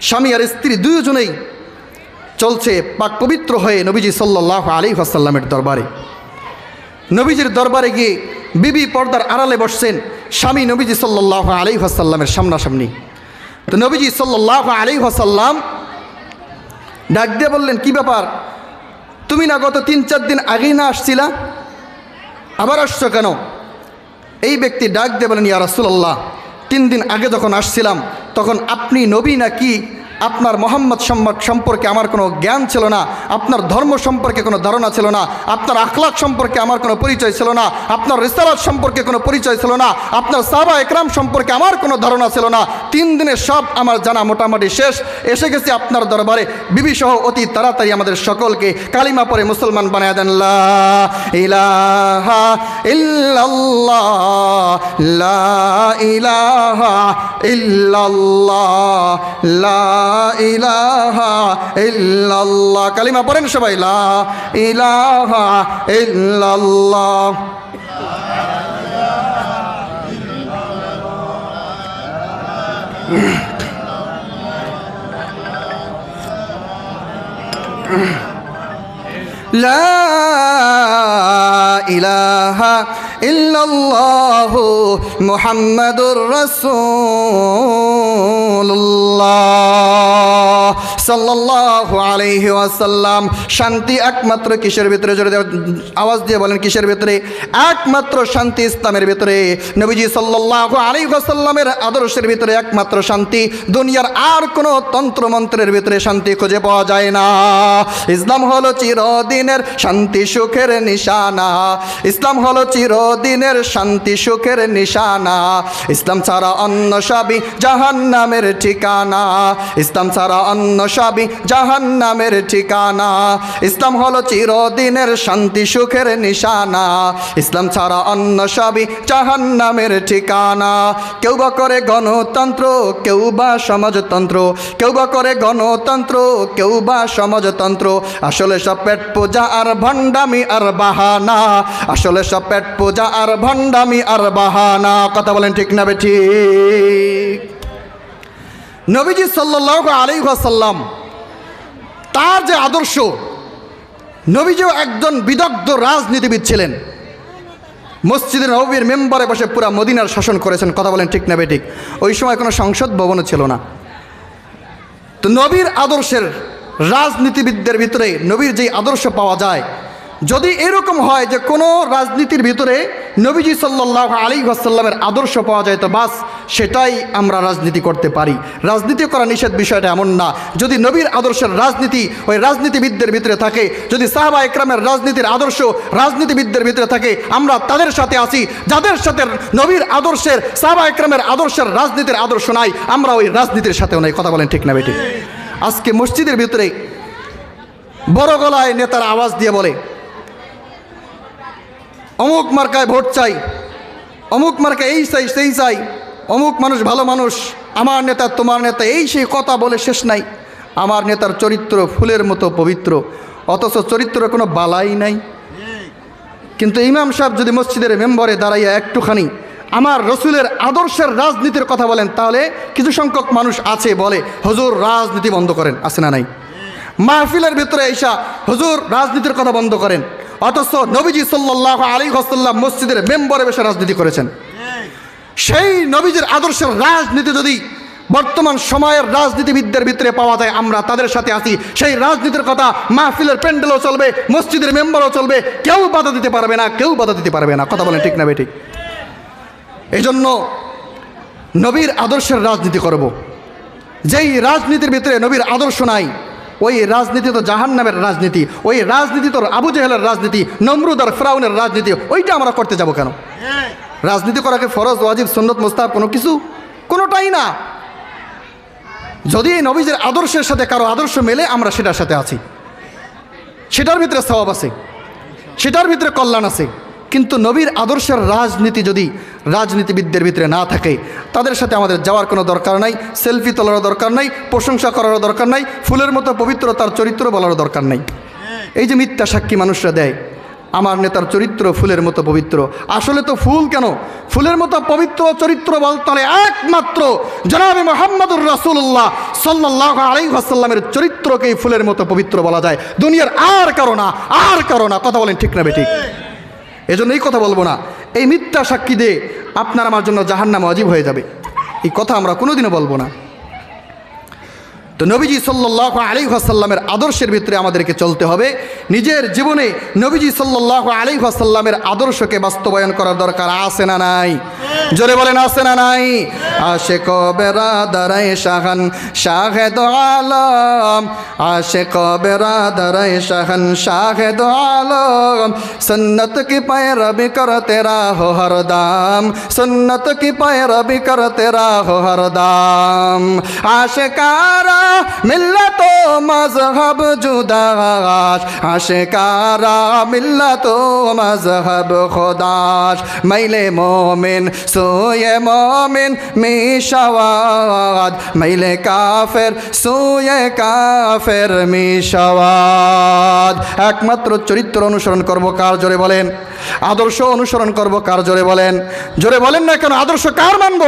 স্বামী আর স্ত্রী 2 জনেই চলছে পাক পবিত্র হয়ে নবীজি সাল্লাল্লাহু আলাইহি ওয়াসাল্লামের দরবারে। নবীজির দরবারে গিয়ে বিবি পর্দার আড়ালে বসছেন, স্বামী নবীজি সাল্লাল্লাহু আলাইহি ওয়াসাল্লামের সামনাসামনি। তো নবীজি সাল্লাল্লাহু আলাইহি ওয়াসাল্লাম ডাক দিয়ে বললেন, কি ব্যাপার, তুমি না গত 3-4 দিন আগেই না আসছিলা, আবার আসছো কেন? এই ব্যক্তি ডাক দিয়ে বলেন, ইয়া রাসূলুল্লাহ 3 দিন আগে যখন আসছিলাম তখন আপনি নবী নাকি আপনার মোহাম্মদ সম্পর্কে আমার কোনো জ্ঞান ছিল না, আপনার ধর্ম সম্পর্কে কোনো ধারণা ছিল না, আপনার আখলাক সম্পর্কে আমার কোনো পরিচয় ছিল না, আপনার রিসালাত সম্পর্কে কোনো পরিচয় ছিল না, আপনার সাহাবা একরাম সম্পর্কে আমার কোনো ধারণা ছিল না। 3 দিনে সব আমার জানা মোটামুটি শেষ। এসে গেছি আপনার দরবারে, বিবি সহ অতি তাড়াতাড়ি আমাদের সকলকে কালিমা পড়ে মুসলমান বানায় দেন। লা ইলাহা ইল্লাল্লাহ, লা ইলাহা ইল্লাল্লাহ, লা ইলাহা ইল্লাল্লাহ। কালিমা পড়েন সবাই, লা ইলাহা ইল্লাল্লাহ। লা ইলাহা ইল্লাল্লাহু মুহাম্মাদুর রাসূলুল্লাহ সাল্লাল্লাহু আলাইহি ওয়াসাল্লাম। শান্তি একমাত্র কিসের ভিতরে? জোরে আওয়াজ দিয়ে বলেন, কিসের ভিতরে? একমাত্র শান্তি ইসলামের ভিতরে। নবীজি সাল্লাল্লাহু আলাইহি ওয়াসাল্লামের আদর্শের ভিতরে একমাত্র শান্তি। দুনিয়ার আর কোনো তন্ত্রমন্ত্রের ভিতরে শান্তি খুঁজে পাওয়া যায় না। ইসলাম হলো চিরদিনের শান্তি সুখের নিশানা, ইসলাম হলো চিরদিনের শান্তি সুখের নিশানা। ইসলাম ছাড়া অন্য সবই জাহান্নামের ঠিকানা, ইসলাম ছাড়া অন্য সবই জাহান্নামের ঠিকানা। ইসলাম হলো চিরদিনের শান্তি সুখের নিশানা, ইসলাম ছাড়া অন্য সবই জাহান্নামের ঠিকানা। কেউ বা করে গণতন্ত্র, কেউ বা সমাজতন্ত্র, কেউ বা করে গণতন্ত্র, কেউ বা সমাজতন্ত্র। আসলে সব পেট পূজা আর ভণ্ডামি আর বাহানা, আসলে সব পেট পূজা আর ভণ্ডামি আর বাহানা। কথা বলেন ঠিক না বেঠিক? নবীজি সাল্লাল্লাহু আলাইহি ওয়াসাল্লাম তার যে আদর্শ, নবীজিও একজন বিদগ্ধ রাজনীতিবিদ ছিলেন। মসজিদে নববীর মেম্বারে বসে পুরা মদিনার শাসন করেছেন। কথা বলেন ঠিক না বেঠিক? ওই সময় কোনো সংসদ ভবনও ছিল না। তো নবীর আদর্শের, রাজনীতিবিদদের ভিতরে নবীর যেই আদর্শ পাওয়া যায়, যদি এরকম হয় যে কোনো রাজনীতির ভিতরে নবীজি সাল্লাল্লাহু আলাইহি ওয়াসাল্লামের আদর্শ পাওয়া যায়, তো বাস সেটাই আমরা রাজনীতি করতে পারি। রাজনীতি করা নিষেধ বিষয়টা এমন না। যদি নবীর আদর্শের রাজনীতি ওই রাজনীতিবিদদের ভিতরে থাকে, যদি সাহাবা একরামের রাজনীতির আদর্শ রাজনীতিবিদদের ভিতরে থাকে, আমরা তাদের সাথে আছি। যাদের সাথে নবীর আদর্শের, সাহাবা একরামের আদর্শের রাজনীতির আদর্শ নাই, আমরা ওই রাজনীতির সাথেও নাই। কথা বলেন ঠিক না বেঠিক? আজকে মসজিদের ভিতরে বড় গলায় নেতারা আওয়াজ দিয়ে বলে, অমুক মার্কায় ভোট চাই, অমুক মার্কায় এই চাই সেই চাই, অমুক মানুষ ভালো মানুষ, আমার নেতা তোমার নেতা, এই সেই কথা বলে শেষ নাই। আমার নেতার চরিত্র ফুলের মতো পবিত্র, অথচ চরিত্র কোনো বালাই নাই। কিন্তু ইমাম সাহেব যদি মসজিদের মেম্বারে দাঁড়াইয়া একটুখানি আমার রসুলের আদর্শের রাজনীতির কথা বলেন, তাহলে কিছু সংখ্যক মানুষ আছে বলে, হুজুর রাজনীতি বন্ধ করেন। আছে না নাই? মাহফিলের ভিতরে এসা হুজুর রাজনীতির কথা বন্ধ করেন, অথচ নবীজি সাল্লাল্লাহু আলাইহি ওয়াসাল্লাম মসজিদের মেম্বারে বসে রাজনীতি করেছেন। সেই নবীজির আদর্শের রাজনীতি যদি বর্তমান সময়ের রাজনীতিবিদদের ভিতরে পাওয়া যায়, আমরা তাদের সাথে আছি। সেই রাজনীতির কথা মাহফিলের প্যান্ডেলও চলবে, মসজিদের মেম্বারও চলবে, কেউ বাধা দিতে পারবে না, কেউ বাধা দিতে পারবে না। কথা বলেন ঠিক না বেঠিক? এই জন্য নবীর আদর্শের রাজনীতি করব। যেই রাজনীতির ভিতরে নবীর আদর্শ নাই, ওই রাজনীতি তো জাহান্নামের রাজনীতি, ওই রাজনীতি তো আবু জেহেলের রাজনীতি, নমরুদ আর ফিরআউনের রাজনীতি। ওইটা আমরা করতে যাব কেন? রাজনীতি করাকে ফরজ, ওয়াজিব, সুন্নত, মুস্তাহাব কোনো কিছু? কোনোটাই না। যদি এই নবীজের আদর্শের সাথে কারো আদর্শ মেলে, আমরা সেটার সাথে আছি, সেটার ভিতরে সওয়াব আছে, সেটার ভিতরে কল্যাণ আছে। কিন্তু নবীর আদর্শের রাজনীতি যদি রাজনীতিবিদদের ভিতরে না থাকে, তাদের সাথে আমাদের যাওয়ার কোনো দরকার নাই, সেলফি তোলারও দরকার নাই, প্রশংসা করারও দরকার নাই, ফুলের মতো পবিত্র তার চরিত্র বলারও দরকার নাই। এই যে মিথ্যা সাক্ষী মানুষরা দেয়, আমার নেতার চরিত্র ফুলের মতো পবিত্র, আসলে তো ফুল কেন, ফুলের মতো পবিত্র চরিত্র বলতে হলে একমাত্র জনাবে মুহাম্মদুর রাসূলুল্লাহ সাল্লাল্লাহু আলাইহি ওয়াসাল্লামের চরিত্রকেই ফুলের মতো পবিত্র বলা যায়, দুনিয়ার আর কারো না, আর কারো না। কথা বলেন ঠিক না বেঠিক? এজন্য এই কথা বলবো না, এই মিথ্যা সাক্ষী দিয়ে আপনার আমার জন্য জাহান্নাম ওয়াজিব হয়ে যাবে, এই কথা আমরা কোনোদিনও বলবো না। তো নবীজি সাল্লাল্লাহু আলাইহি ওয়াসাল্লামের আদর্শের ভিতরে আমাদেরকে চলতে হবে। নিজের জীবনে নবীজি সাল্লাল্লাহু আলাইহি ওয়াসাল্লামের আদর্শকে বাস্তবায়ন করার দরকার আছে না নাই? জোরে বলেন আছে না নাই? আশিক বেরাদারে শাহান শাহেদ আলম আশিক বেরাদারে শাহান শাহেদ আলম সুন্নত की पैरवी करते रहो हरदम सुन्नत की पैरवी करते रहो हरदम आशिकारा मिल्लतो मजहब जुदाश आशिकारा मिल्लतो मजहब खुदाश मैले मोमिन सोये मोमिन मिशवाद मैले काफिर सोये काफिर मिशवाद একমাত্র চরিত্র অনুসরণ করব কার জোরে বলেন আদর্শ অনুসরণ করব কার জোরে বলেন না কেন আদর্শ কার মানব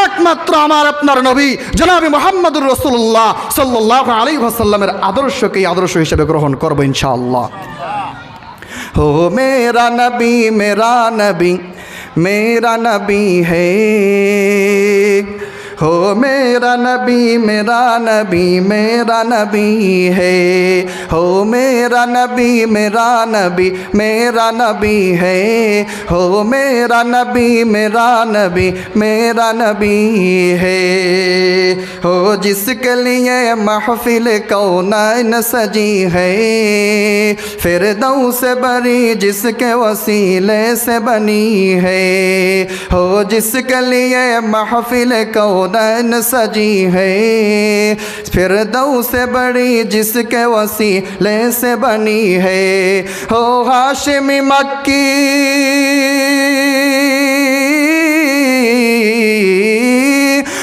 একমাত্র আমার আপনার নবী জনাবে মুহাম্মদুর রাসূলুল্লাহ সাল্লাল্লাহু আলাইহি ওয়াসাল্লামের আদর্শকে আদর্শ হিসেবে গ্রহণ করব ইনশাআল্লাহ हो मेरा नबी मेरा नबी है हो मेरा नबी मेरा नबी मेरा नबी है हो मेरा नबी मेरा नबी मेरा नबी है हो मेरा नबी मेरा नबी मेरा नबी है हो जिसके लिए महफिल कौनैन सजी है फिरदौस बरी जिसके वसीले से बनी है हो जिसके लिए महफिल कौनैन सजी है फिरदौस बड़ी जिसके वसीले से बनी है हो हाशिमी मक्की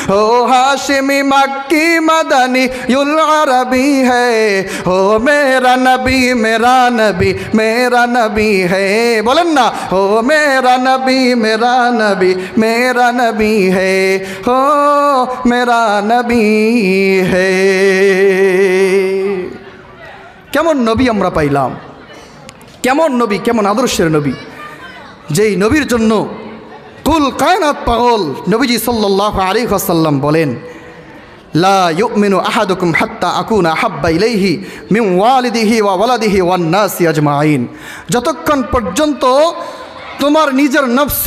हो हाशिमी मक्की मदनी युल अरबी है हो मेरा नबी मेरा नबी मेरा नबी है बोलन ना हो मेरा नबी मेरा नबी मेरा नबी है हो मेरा नबी है কেমন নবী আমরা পাইলাম কেমন নবী কেমন আদর্শের নবী যেই নবীর জন্য কুল কায়নাত পাগল নবীজি সাল্লাল্লাহু আলাইহি ওয়াসাল্লাম বলেন লা ইউমিনু আহাদুকুম হাত্তা আকুনা আহাব্বা ইলাইহি মিন ওয়ালিদিহি ওয়া ওয়ালাদিহি ওয়ান নাসি আজমাইন যতক্ষণ পর্যন্ত তোমার নিজের নফস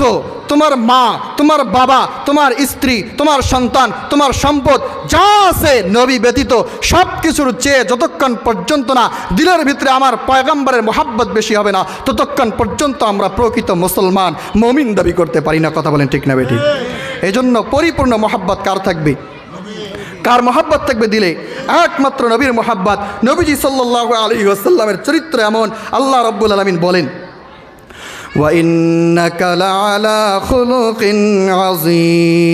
তোমার মা তোমার বাবা তোমার স্ত্রী তোমার সন্তান তোমার সম্পদ যা আছে নবী ব্যতীত সব কিছুর চেয়ে যতক্ষণ পর্যন্ত না দিলের ভিতরে আমার পয়গম্বরের মোহাব্বত বেশি হবে না ততক্ষণ পর্যন্ত আমরা প্রকৃত মুসলমান মুমিন দাবি করতে পারি না কথা বলেন ঠিক না বেঠিক এজন্য পরিপূর্ণ মোহাব্বত কার থাকবে কার মোহাব্বত থাকবে দিলে একমাত্র নবীর মোহাব্বত নবীজি সাল্লাল্লাহু আলাইহি ওয়াসাল্লামের চরিত্র এমন আল্লাহ রাব্বুল আলামিন বলেন وإنك لعلى خلق عظيم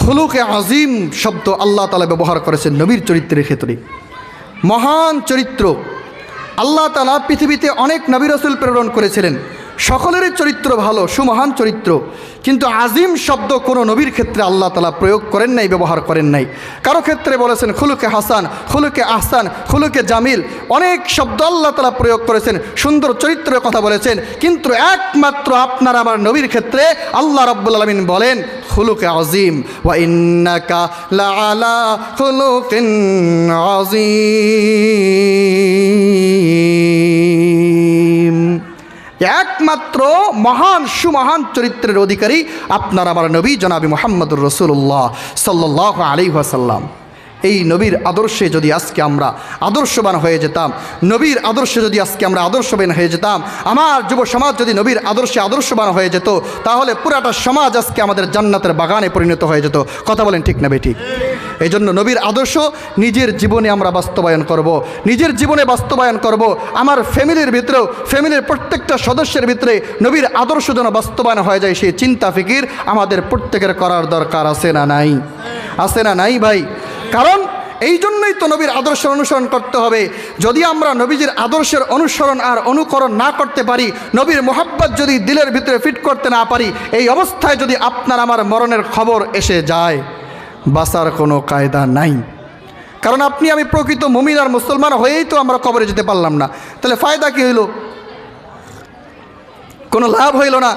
খুলুকে আজিম শব্দ আল্লাহ তাআলা ব্যবহার করেছেন নবীর চরিত্রের ক্ষেত্রে মহান চরিত্র আল্লাহ তাআলা পৃথিবীতে অনেক নবী রাসূল প্রেরণ করেছিলেন সকলেরই চরিত্র ভালো সুমহান চরিত্র কিন্তু আজিম শব্দ কোনো নবীর ক্ষেত্রে আল্লাহ তাআলা প্রয়োগ করেন নাই ব্যবহার করেন নাই কারো ক্ষেত্রে বলেছেন খুলুকে হাসান খুলুকে আহসান খুলুকে জামিল অনেক শব্দ আল্লাহ তাআলা প্রয়োগ করেছেন সুন্দর চরিত্রের কথা বলেছেন কিন্তু একমাত্র আপনার আমার নবীর ক্ষেত্রে আল্লাহ রাব্বুল আলামিন বলেন খুলুকে আজিম ওয়া ইন্নাকা লাআলা খুলুকিন আজিম একমাত্র মহান সুমহান চরিত্রের অধিকারী আপনার আমার নবী জনাবে মুহাম্মদুর রাসূলুল্লাহ সাল্লাল্লাহু আলাইহি ওয়াসাল্লাম এই নবীর আদর্শে যদি আজকে আমরা আদর্শবান হয়ে যেতাম নবীর আদর্শে যদি আজকে আমরা আদর্শবান হয়ে যেতাম আমার যুব সমাজ যদি নবীর আদর্শে আদর্শবান হয়ে যেত তাহলে পুরাটা সমাজ আজকে আমাদের জান্নাতের বাগানে পরিণত হয়ে যেত কথা বলেন ঠিক না বেঠিক এই জন্য নবীর আদর্শ নিজের জীবনে আমরা বাস্তবায়ন করব নিজের জীবনে বাস্তবায়ন করব আমার ফ্যামিলির ভিতরেও ফ্যামিলির প্রত্যেকটা সদস্যের ভিতরে নবীর আদর্শ যেন বাস্তবায়ন হয়ে যায় সেই চিন্তা ফিকির আমাদের প্রত্যেকের করার দরকার আছে না নাই ভাই কারণ এই জন্যই তো নবীর আদর্শের অনুসরণ করতে হবে যদি আমরা নবীজির আদর্শের অনুসরণ আর অনুকরণ না করতে পারি নবীর মোহাব্বত যদি দিলের ভিতরে ফিট করতে না পারি এই অবস্থায় যদি আপনার আমার মরণের খবর এসে যায় বাঁচার কোনো কায়দা নাই কারণ আপনি আমি প্রকৃত মুমিন আর মুসলমান হয়েই তো আমরা কবরে যেতে পারলাম না তাহলে ফায়দা কি হইল কোনো লাভ হইল না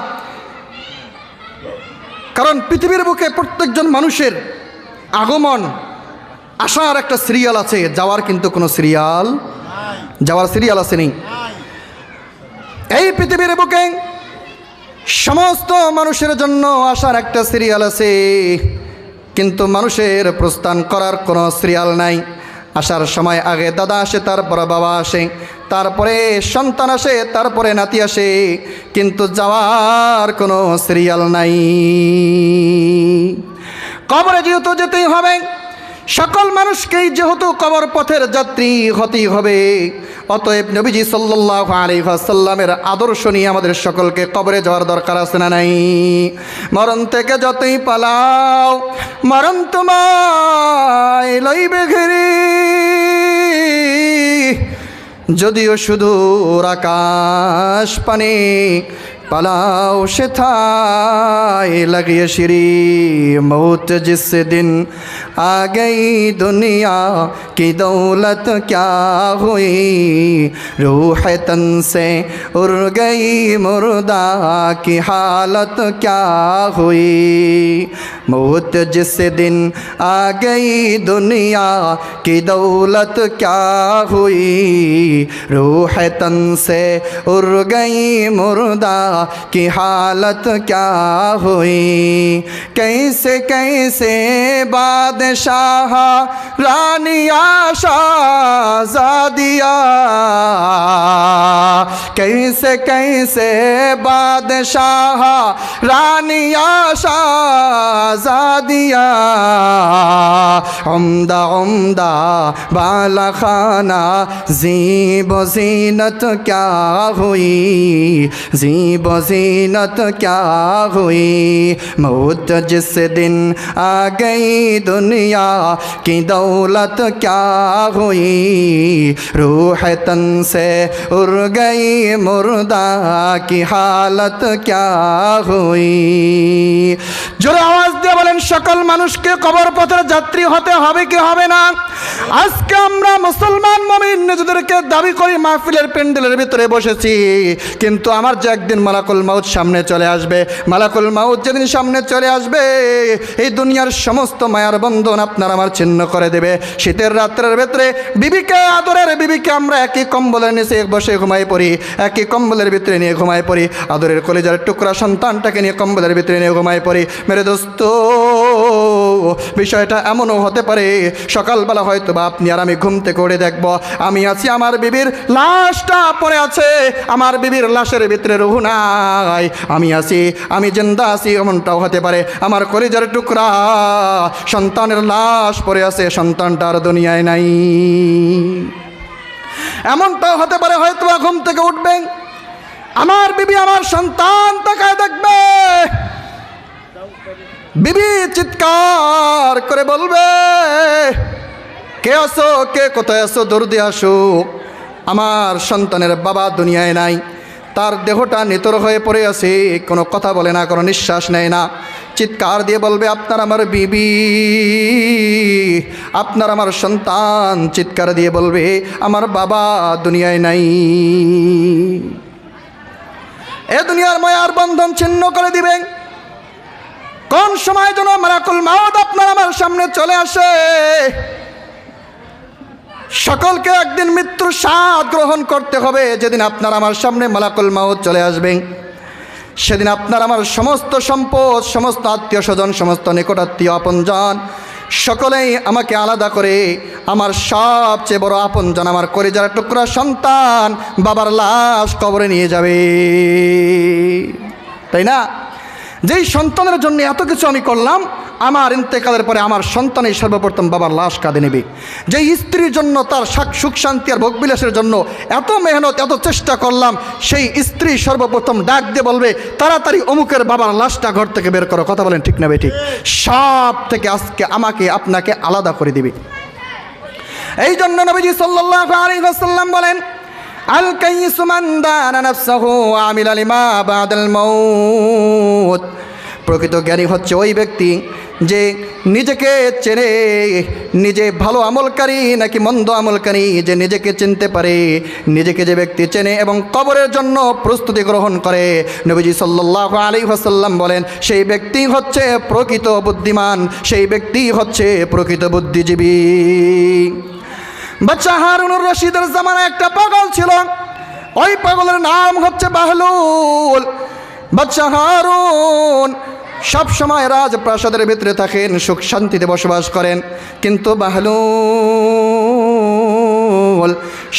কারণ পৃথিবীর বুকে প্রত্যেকজন মানুষের আগমন আসার একটা সিরিয়াল আছে যাওয়ার কিন্তু কোনো সিরিয়াল আসেনি এই পৃথিবীর বুকে সমস্ত মানুষের জন্য আসার একটা সিরিয়াল আছে, কিন্তু মানুষের প্রস্থান করার কোনো সিরিয়াল নাই। আসার সময় আগে দাদা আসে, তারপরে বাবা আসে, তারপরে সন্তান আসে, তারপরে নাতি আসে, কিন্তু যাওয়ার কোনো সিরিয়াল নাই। কবরে যেহেতু যেতেই হবে, সকল মানুষকেই যেহেতু কবর পথের যাত্রী হতেই হবে, অতএব নবীজি সাল্লাল্লাহু আলাইহি ওয়াসাল্লামের আদর্শ নিয়ে আমাদের সকলকে কবরে যাওয়ার দরকার আছে না নাই? মরণ থেকে যতই পালাও, মরণ তোমায় লইবে ঘিরে, যদিও সুদূর আকাশ পানে পালাও সেথায় লাগিয়ে শিরি। মৌত জিস দিন আ গই দুনিয়া কি দৌলত क्या हुई, रूह तन से उड़ गई मुर्दा की हालत क्या हुई। मौत जिस दिन आ गई दुनिया की दौलत क्या हुई, रूह तन से उड़ गई मुर्दा की हालत क्या हुई। कैसे कैसे बादशाह रानिया शाहज़ादिया, कैसे कैसे बादशाह रानिया शाहज़ादिया, उम्दा उम्दा बाला खाना ज़ीब ज़ीनत क्या हुई, ज़ीब ज़ीनत क्या हुई। मौत जिस दिन आ गई दुनिया की दौलत क्या हुई, रूह तन से उड़ गई मुर्दा की हालत क्या हुई। জোরে আওয়াজ দিয়ে বলেন, সকল মানুষকে কবর পথের যাত্রী হতে হবে কি হবে না? আজকে আমরা মুসলমান মুমিন নিজেদেরকে দাবি করি মাহফিলের প্যান্ডেলের ভিতরে বসেছি, কিন্তু আমার যে একদিন মালাকুল মাউত সামনে চলে আসবে, মালাকুল মাউত যেদিন সামনে চলে আসবে, এই দুনিয়ার সমস্ত মায়ার বন্ধন আপনার আমার ছিন্ন করে দেবে। শীতের রাত্রের ভেতরে বিবিকে, আদরের বিবিকে আমরা একই কম্বলের নিচে বসে ঘুমাই পড়ি, একই কম্বলের ভিতরে নিয়ে ঘুমাই পড়ি, আদরের কলিজার টুকরা সন্তানটাকে নিয়ে কম্বলের ভিতরে নিয়ে ঘুমাই পড়ি। মেরে দোস্ত, বিষয়টা এমনও হতে পারে সকালবেলা হয়তো বা আপনি আর আমি ঘুম থেকে উঠে দেখব আমি আছি, আমার বিবির লাশটা পড়ে আছে, আমার বিবির লাশের ভিতরে রুহ নাই, আমি আছি, আমি জিন্দা আছি, এমনটাও হতে পারে। আমার কলিজার টুকরা সন্তানের লাশ পড়ে আছে, সন্তানটা আর দুনিয়ায় নাই, এমনটাও হতে পারে। হয়তো ঘুম থেকে উঠবেন, আমার বিবি আমার সন্তান তাকায় দেখবে, বিবি চিৎকার করে বলবে, কে আসো, কে কোথায় আসো, দৌড়ে আসো, আমার সন্তানের বাবা দুনিয়ায় নাই, তার দেহটা নিতর হয়ে পড়ে আছে, কোনো কথা বলে না, কোনো নিঃশ্বাস নেয় না। চিৎকার দিয়ে বলবে, আপনার আমার বিবি, আপনার আমার সন্তান চিৎকার দিয়ে বলবে, আমার বাবা দুনিয়ায় নাই। এ দুনিয়ার মায়ার বন্ধন ছিন্ন করে দিবেন। কোন সময় যেন মালাকুল মাউত আপনার আমার সামনে চলে আসে। সকলকে একদিন মৃত্যুর স্বাদ গ্রহণ করতে হবে। যেদিন আপনার আমার সামনে মালাকুল মাউত চলে আসবেন, সেদিন আপনার আমার সমস্ত সম্পদ, সমস্ত আত্মীয় স্বজন, সমস্ত নিকটাত্মীয় আপনজন সকলেই আমাকে আলাদা করে আমার সবচেয়ে বড় আপনজন, আমার কলিজার টুকরা সন্তান বাবার লাশ কবরে নিয়ে যাবে, তাই না? যেই সন্তানের জন্য এত কিছু আমি করলাম, আমার ইন্তেকালের পরে আমার সন্তানই সর্বপ্রথম বাবার লাশ কাঁধে নেবে। যেই স্ত্রীর জন্য, তার সুখ শান্তি আর ভোগবিলাসের জন্য এত মেহনত, এত চেষ্টা করলাম, সেই স্ত্রী সর্বপ্রথম ডাক দিয়ে বলবে, তাড়াতাড়ি অমুকের বাবার লাশটা ঘর থেকে বের করো। কথা বলেন ঠিক না বেঠিক? সব থেকে আজকে আমাকে আপনাকে আলাদা করে দিবে। এই জন্য নবীজি সাল্লাল্লাহু আলাইহি ওয়াসাল্লাম বলেন, আল কাইয়িসু মান দানা নাফসাহু ওয়া আমিলা লিমা বাদাল মাউত। প্রকৃত জ্ঞানী হচ্ছে ওই ব্যক্তি যে নিজেকে চেনে, নিজে ভালো আমলকারী নাকি মন্দ আমলকারী, যে নিজেকে চিনতে পারে, নিজেকে যে ব্যক্তি চেনে এবং কবরের জন্য প্রস্তুতি গ্রহণ করে। নবীজি সাল্লাল্লাহু আলাইহি ওয়াসাল্লাম বলেন, সেই ব্যক্তি হচ্ছে প্রকৃত বুদ্ধিমান, সেই ব্যক্তি হচ্ছে প্রকৃত বুদ্ধিজীবী। বাচ্চা হারুনুর রশিদের জামানায় একটা পাগল ছিল, ওই পাগলের নাম হচ্ছে বাহলুল। বাদশা হারুন সব সময় রাজপ্রাসাদের ভিতরে থাকেন, সুখ শান্তিতে বসবাস করেন, কিন্তু বাহলুল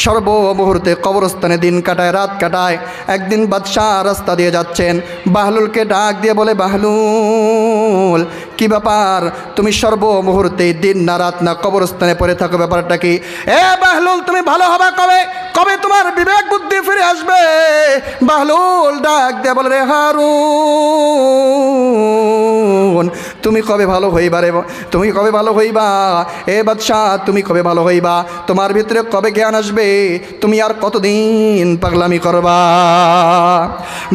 সর্বমুহূর্তে কবরস্থানে দিন কাটায়, রাত কাটায়। একদিন বাদশাহ রাস্তা দিয়ে যাচ্ছেন, বাহলুলকে ডাক দিয়ে বলে, বাহলুল কি ব্যাপার, তুমি সর্বমুহূর্তে দিন না রাত না কবরস্থানে পড়ে থাকো, ব্যাপারটা কি? এ বাহলুল তুমি ভালো হবে কবে, কবে তোমার বিবেক বুদ্ধি ফিরে আসবে? বাহলুল ডাক দিয়ে বলে, রে হারুন তুমি কবে ভালো হইবা রে, তুমি কবে ভালো হইবা? এ বাদশাহ তুমি কবে ভালো হইবা? তোমার ভিতরে কবে জ্ঞান আসবে? তুমি আর কতদিন পাগলামি করবা?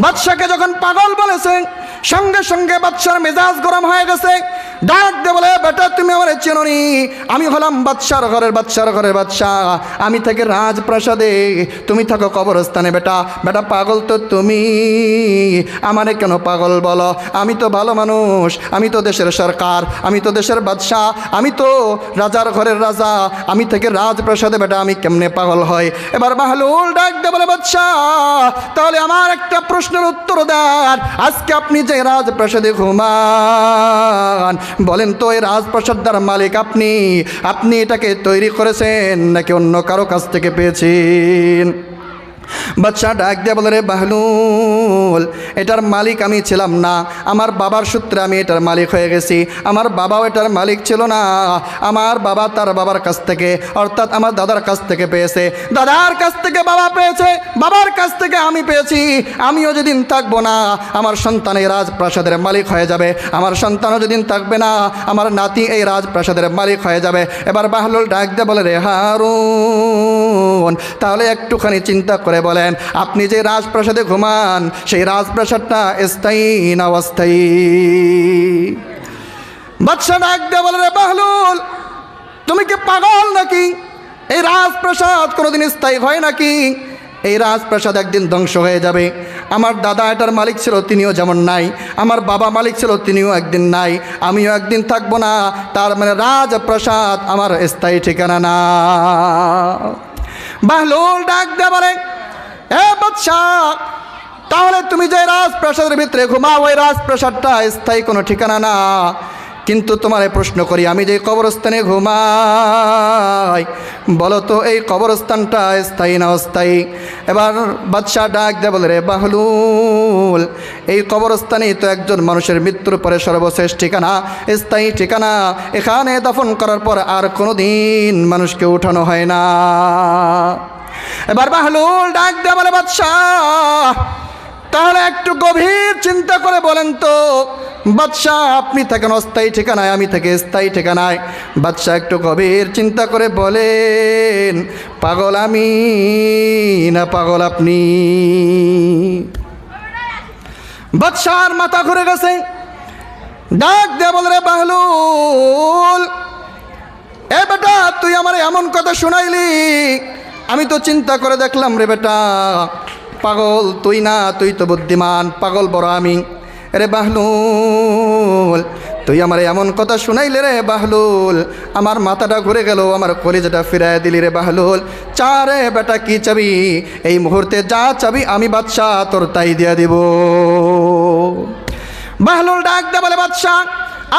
বাদশাকে যখন পাগল বলেছে, সঙ্গে সঙ্গে বাদশার মেজাজ গরম হয়ে গেছে। ডাক দে বলে, বেটা তুমি আমার চেননি, আমি হলাম বাদশার ঘরের বাদশাহ, আমি থাকি রাজপ্রাসাদে, তুমি থাকো কবরস্থানে। বেটা বেটা পাগল তো তুমি, আমারে কেন পাগল বলো? আমি তো ভালো মানুষ, আমি তো দেশের সরকার, আমি তো দেশের বাদশাহ, আমি তো রাজার ঘরের রাজা, আমি থেকে রাজপ্রাসাদে, বেটা আমি কেমনে পাগল হয়? এবার বাহলুল ডাক দে বলে, বাদশাহ তাহলে আমার একটা প্রশ্নের উত্তর দেন, আজকে আপনি যে রাজপ্রাসাদে ঘুমান, বলেন তো এই রাজপ্রাসাদটার মালিক আপনি, আপনি এটাকে তৈরি করেছেন নাকি অন্য কারো কাছ থেকে পেয়েছেন? বাদশা ডাক দিয়ে বলে, রে বাহলুল এটার মালিক আমি ছিলাম না, আমার বাবার সূত্রে আমি এটার মালিক হয়ে গেছি। আমার বাবাও এটার মালিক ছিল না, আমার বাবা তার বাবার কাছ থেকে, অর্থাৎ আমার দাদার কাছ থেকে পেয়েছে, দাদার কাছ থেকে বাবা পেয়েছে, বাবার কাছ থেকে আমি পেয়েছি। আমিও যেদিন থাকবো না, আমার সন্তান এই রাজপ্রাসাদের মালিক হয়ে যাবে, আমার সন্তানও যেদিন থাকবে না, আমার নাতি এই রাজপ্রাসাদের মালিক হয়ে যাবে। এবার বাহলুল ডাক দিয়ে বলে, রে হারুন তাহলে একটুখানি চিন্তা করে বলেন, আপনি যে রাজপ্রাসাদে ঘুমান, সেই রাজপ্রাসাদটা স্থায়ী না অস্থায়ী? বাদশা ডাক দিয়ে বলে, রে বাহলুল তুমি কি পাগল নাকি? এই রাজপ্রাসাদ কোনোদিন স্থায়ী হয় নাকি? এই রাজপ্রাসাদ একদিন ধ্বংস হয়ে যাবে। আমার দাদা এটার মালিক ছিল, তিনিও যেমন নাই, আমার বাবা মালিক ছিল, তিনিও একদিন নাই, আমিও একদিন থাকবো না, তার মানে রাজপ্রাসাদ আমার স্থায়ী ঠিকানা না। বাহলুল ডাক দিয়ে বলে, এ বাদশাহ তাহলে তুমি যে রাজপ্রাসাদের ভিতরে ঘুমাও, ওই রাজপ্রাসাদটা স্থায়ী কোনো ঠিকানা না, কিন্তু তোমার প্রশ্ন করি, আমি যে কবরস্থানে ঘুমাই, বলো তো এই কবরস্থানটা স্থায়ী না অস্থায়ী? এবার বাদশাহ ডাক দিয়ে বলে, রে বাহলুল এই কবরস্থানেই তো একজন মানুষের মৃত্যুর পরে সর্বশেষ ঠিকানা, স্থায়ী ঠিকানা, এখানে দাফন করার পর আর কোনো দিন মানুষকে উঠানো হয় না। এবার বাহলুল ডাক দিয়ে বলে, বাদশাহ তাহলে একটু গভীর চিন্তা করে বলেন তো, বাদশাহ আপনি থাকেন অস্থায়ী ঠিকানায়, আমি থাকি স্থায়ী ঠিকানায়। বাদশাহ একটু গভীর চিন্তা করে বলেন, পাগল আমি না পাগল আপনি? বাদশাহর মাথা ঘুরে গেছে। ডাক দিয়ে বলে, রে বাহলুল এ বেটা তুই আমার এমন কথা শোনাইলি, আমি তো চিন্তা করে দেখলাম রে বেটা, পাগল তুই না, তুই তো বুদ্ধিমান, পাগল বড় আমি। রে বাহলুল তুই আমার এমন কথা শুনাইলে রে বাহলুল, আমার মাথাটা ঘুরে গেল, আমার কলিজাটা ফিরায় দিলি রে বাহলুল। চা রে বেটা কি চাবি, এই মুহূর্তে যা চাবি আমি বাদশাহ তোর তাই দিয়া দিব। বাহলুল ডাক দে বলে, বাদশাহ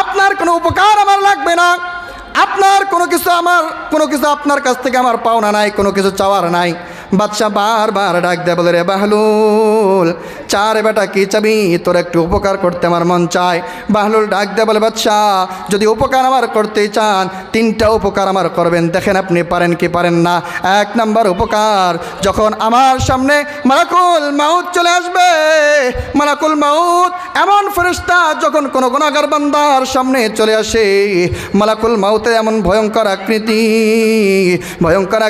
আপনার কোনো উপকার আমার লাগবে না, আপনার কোনো কিছু আপনার কাছ থেকে আমার পাওনা নাই, কোনো কিছু চাওয়ার নাই। বাদশাহ বারবার ডাক দেয় বলে, রে বাহলুল চার বেটা কি চাবি, তোর একটু উপকার করতে আমার মন চায়। বাহলুল ডাক দেয় বলে, বাদশাহ যদি উপকার আমার করতেই চান, তিনটা উপকার আমার করবেন, দেখেন আপনি পারেন কি পারেন না। এক নাম্বার উপকার, যখন আমার সামনে মালাকুল মাউত চলে আসবে, মালাকুল মাউত এমন ফেরেশতা যখন কোনো গুনাহগার বান্দার সামনে চলে আসে, মালাকুল মাউতের এমন ভয়ঙ্কর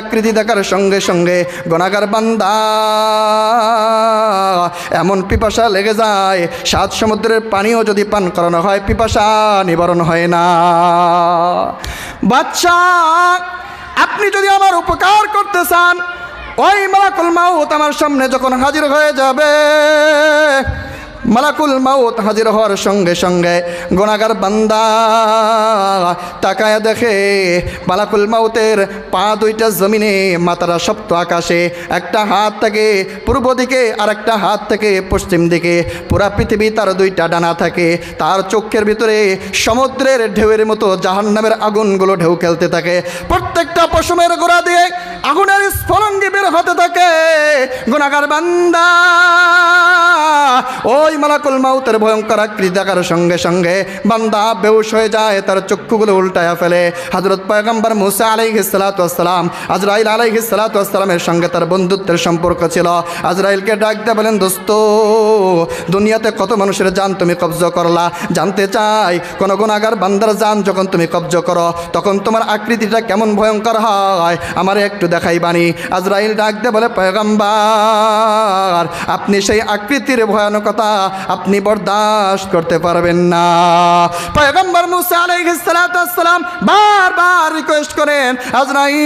আকৃতি দেখার সঙ্গে সঙ্গে গুনাহগার বান্দা এমন পিপাসা লেগে যায়, 7 সমুদ্রের পানিও যদি পান করানো হয় পিপাসা নিবারণ হয় না। বাদশাহ আপনি যদি আমার উপকার করতে চান, ওই মালাকুল মাউত আমার সামনে যখন হাজির হয়ে যাবে, মালাকুল মাউত হাজির হওয়ার সঙ্গে সঙ্গে গুনাহগার বান্দা তাকায় দেখে মালাকুল মাউতের পা দুইটা জমিনে, মাথাটা সপ্ত আকাশে, একটা হাত থেকে পূর্ব দিকে আর একটা হাত থেকে পশ্চিম দিকে, পুরা পৃথিবী তার দুইটা ডানা থাকে। তার চোখের ভিতরে সমুদ্রের ঢেউয়ের মতো জাহান্নামের আগুনগুলো ঢেউ খেলতে থাকে। প্রত্যেকটা পশমের গোড়া দিয়ে আগুনের স্ফুলিঙ্গ বের হতে থাকে। গুনাহগার বান্দা ওই মালাকুল মাউতের ভয়ঙ্কর আকৃতি দেখার সঙ্গে সঙ্গে বান্দা বেহুশ হয়ে যায়, তার চক্ষুগুলো উল্টায়া ফেলে। হযরত পয়গম্বর মুসা আলাইহিস সালাতু ওয়াস সালাম আজরাইল আলাইহিস সালাতু ওয়াস সালামের সঙ্গে তার বন্ধুত্বের সম্পর্ক ছিল। আজরাইলকে ডাক দিয়ে বলেন, দোস্ত, দুনিয়াতে কত মানুষের জান তুমি কবজা করলা, জানতে চাই কোন গুনাহগার বান্দার জান যখন তুমি কবজা করো তখন তোমার আকৃতিটা কেমন ভয়ঙ্কর হয়, আমারে একটু দেখাইবানি। আজরাইল ডাক দিয়ে বলে, পয়গম্বর, আপনি সেই আকৃতির ভয়ানকতা আপনি বরদাস্ত করতে পারবেন না। পয়গম্বর মুসা আলাইহিস সালাতু ওয়াস সালাম বারবার রিকোয়েস্ট করেন, আজরাইল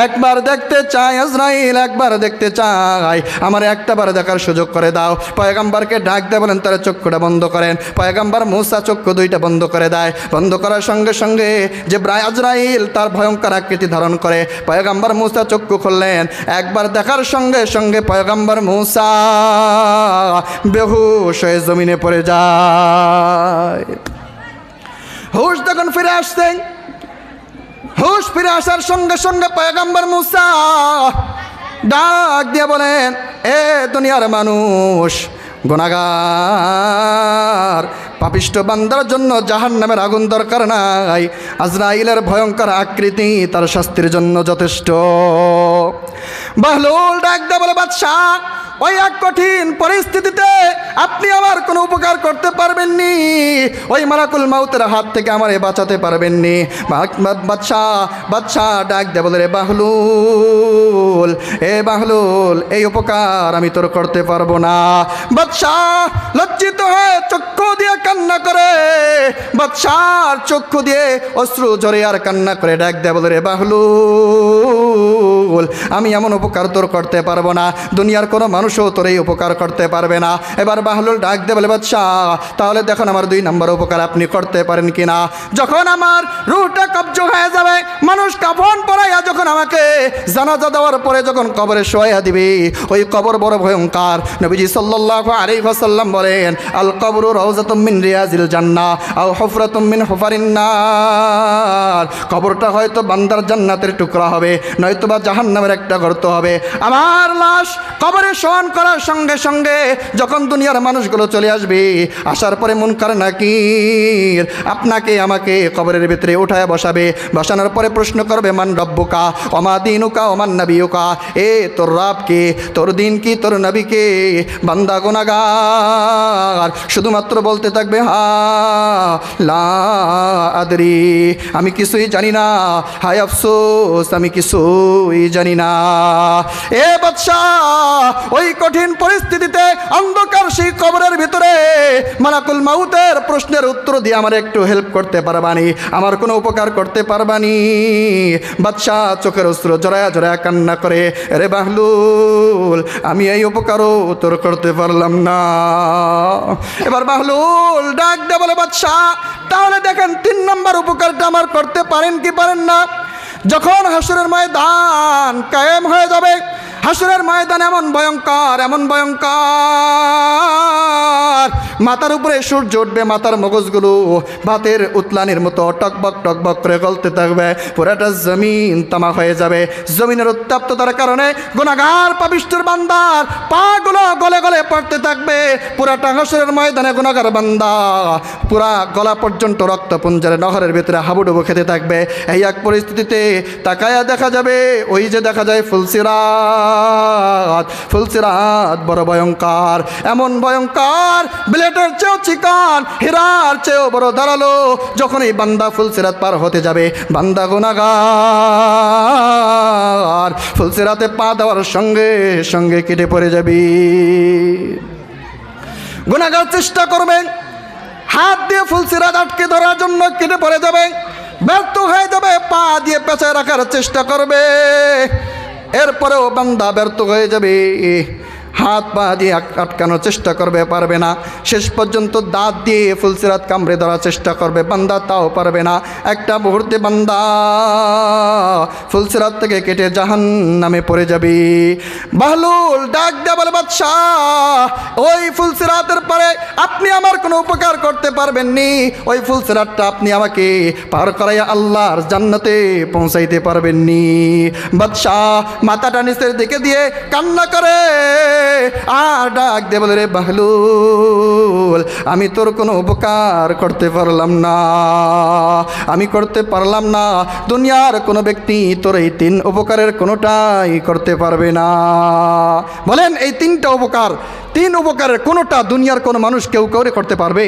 একবার দেখতে চাই, আজরাইল একবার দেখতে চাই, আমার একটাবার দেখার সুযোগ করে দাও। পয়গম্বরকে ডাক দিয়ে বলেন তার চক্ষুটা বন্ধ করেন। পয়গম্বর মুসা চক্ষু দুইটা বন্ধ করে দেয়। বন্ধ করার সঙ্গে সঙ্গে যে আজরাইল তার ভয়ঙ্কর আকৃতি ধারণ করে। পয়গম্বর মুসা চক্ষু খুললেন। একবার দেখার সঙ্গে সঙ্গে পয়গম্বর মুসা বেহুশ হয়ে জমিনে পড়ে যায়। হুশ যখন ফিরে আসছেন, হুশ ফিরে আসার সঙ্গে সঙ্গে পয়গম্বর মুসা ডাক দিয়ে বলেন, এ দুনিয়ার মানুষ, গুনাহগার পাপিষ্ঠ বান্দার জন্য জাহান্নামের আগুন দরকার নাই, আজরাইলের ভয়ঙ্কর আকৃতি তার শাস্তির জন্য যথেষ্ট। বাহলুল ডাক দিয়ে বলে, বাদশাহ, ওই এক কঠিন পরিস্থিতিতে আপনি আমার কোনো উপকার করতে পারবেননি, ওই মালাকুল মাউতের হাত থেকে আমারে বাঁচাতে পারবেননি। বাদশাহ ডাক দিয়ে বলে, রে বাহলুল, এ বাহলুল, এই উপকার আমি তোর করতে পারবো না। বাদশাহ লজ্জিত হয়ে চক্ষু দিয়ে কান্না করে, বাদশার চক্ষু দিয়ে অশ্রু ঝরে আর কান্না করে ডাক দিয়ে বলে, রে বাহলুল, আমি এমন উপকার তোর করতে পারবো না, দুনিয়ার কোনো মানুষও তোর এই উপকার করতে পারবে না। এবার বাহলুল ডাক দিয়ে বলে, বাদশাহ, তাহলে দেখুন আমার 2 নম্বর উপকার আপনি করতে পারেন কিনা। যখন আমার রূহটা কবজ হয়ে যাবে, মানুষ কাফন পরাইয়া যখন আমাকে জানাজা দেওয়ার পরে যখন কবরে শোয়া দিবে, ওই কবর বড় ভয়ঙ্কর। নবীজি সাল্লাল্লাহু আলাইহি ওয়াসাল্লাম বলেন, আল কবরু রাউযাতুম মিন রিয়াজিল জান্নাহ আও হুফরাতুম মিন হুফারিন নার। কবরটা হয়তো বান্দার জান্নাতের টুকরা হবে, নয়তোবা জাহান্নামের একটা গর্ত হবে। আমার লাশ কবরে শোয়ান করার সঙ্গে সঙ্গে যখন দুনিয়ার মানুষগুলো চলে আসবে, আসার পরে মুনকার নাকির আপনাকে আমাকে কবরের ভিতরে উঠায় বসাবে। বসানোর পরে প্রশ্ন করবে, মান রব্বুকা ওমা দীনুকা ওমান নবিয়ুকা, এ তোর রব কে, তোর দিন কি, তোর নবী কে। বান্দা গুনাহগার শুধুমাত্র বলতে থাকবে, হা লা আদরি, আমি কিছুই জানি না, হায় আফসোস, আমি কিছুই জানি না। এ বাদশাহ, ওই কঠিন পরিস্থিতিতে অন্ধকার সেই কবরের ভিতরে মালাকুল মাউতের প্রশ্নের উত্তর দিয়ে আমার একটু হেল্প করতে পারবানি, আমার কোনো উপকার করতে পারবানি। বাদশাহ চোখের অশ্রু জড়ায়া জড়ায়া কান্না করে, রে বাহলুল, আমি এই উপকারও তোর করতে পারলাম না। এবার বাহলুল ডাক দে বলে, বাদশাহ, তাহলে দেখেন 3 নম্বর উপকারটা আমার করতে পারেন কি পারেন না। যখন হাসরের ময়দান কায়েম হয়ে যাবে, হাসরের ময়দান এমন ভয়ঙ্কর, এমন ভয়ঙ্কর, মাথার উপরে সূর্য উঠবে, মাথার মগজগুলো ভাতের উতলানির মতো টকবক টকবক করে গলতে থাকবে, পুরাটা জমিন তামা হয়ে যাবে। জমিনের উত্তাপ্ততার কারণে গুনাহগার পাপিষ্ঠের বান্দার পাগুলো গলে গলে পড়তে থাকবে। পুরাটা হাসরের ময়দানে গুনাহগার বান্দা পুরা গলা পর্যন্ত রক্তপুঞ্জের নহরের ভিতরে হাবুডুবু খেতে থাকবে। এই এক পরিস্থিতিতে তাকায়া দেখা যাবে, ওই যে দেখা যায় ফুলসিরাত, ফুলসিরাত বড় ভয়ঙ্কর, এমন ভয়ঙ্কর, ব্লেডের চেয়েও চিকন, হীরার চেয়েও বড় ধারালো। যখন এই বান্দা ফুলসিরাত পার হতে যাবে, বান্দা গুনাহগার ফুলসিরাতে পা দেওয়ার সঙ্গে সঙ্গে কেটে পড়ে যাবে। গুনাহগার চেষ্টা করবেন হাত দিয়ে ফুলসিরাত আটকে ধরার জন্য, কেটে পড়ে যাবে, ব্যর্থ হয়ে যাবে, পা দিয়ে পেঁচায় রাখার চেষ্টা করবে, এরপরেও বান্দা ব্যর্থ হয়ে যাবে। হাত পা দিয়ে আটকানোর চেষ্টা করবে, পারবে না। শেষ পর্যন্ত দাঁত দিয়ে ফুলসিরাত কামড়ে ধরার চেষ্টা করবে, বান্দা তাও পারবে না। একটা মুহূর্তে বান্দা ফুলসিরাত থেকে কেটে জাহান্নামে পড়ে যাবে। বাহলুল ডাক দেয়া বলে, বাদশাহ ওই ফুলসিরাতের পরে আপনি আমার কোনো উপকার করতে পারবেন নি, ওই ফুলসিরাতটা আপনি আমাকে পার করাইয়া আল্লাহর জান্নাতে পৌঁছাইতে পারবেন নি। বাদশাহ মাথাটা নিচের দিকে দিয়ে কান্না করে আর ডাক দে বলে, রে বাহলুল আমি তোর কোনো উপকার করতে পারলাম না, আমি করতে পারলাম না। দুনিয়ার কোনো ব্যক্তি তোর এই 3 উপকারের কোনোটাই করতে পারবে না। বলেন এই 3টা উপকার, 3 উপকারের কোনোটা দুনিয়ার কোনো মানুষ কেউ করতে পারবে?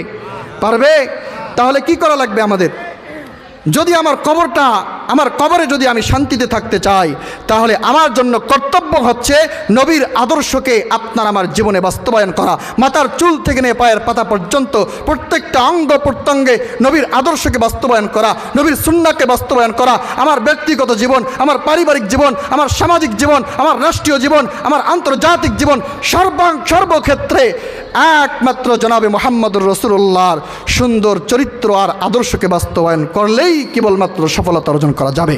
তাহলে কি করা লাগবে আমাদের? যদি আমার কবরে যদি আমি শান্তিতে থাকতে চাই, তাহলে আমার জন্য কর্তব্য হচ্ছে নবীর আদর্শকে আপনার আমার জীবনে বাস্তবায়ন করা। মাথার চুল থেকে নিয়ে পায়ের পাতা পর্যন্ত প্রত্যেকটা অঙ্গ প্রত্যঙ্গে নবীর আদর্শকে বাস্তবায়ন করা, নবীর সুন্নাহকে বাস্তবায়ন করা। আমার ব্যক্তিগত জীবন, আমার পারিবারিক জীবন, আমার সামাজিক জীবন, আমার রাষ্ট্রীয় জীবন, আমার আন্তর্জাতিক জীবন, সর্বক্ষেত্রে একমাত্র জনাবে মুহাম্মদুর রাসূলুল্লাহর সুন্দর চরিত্র আর আদর্শকে বাস্তবায়ন করলেই কেবলমাত্র সফলতা অর্জন করা যাবে।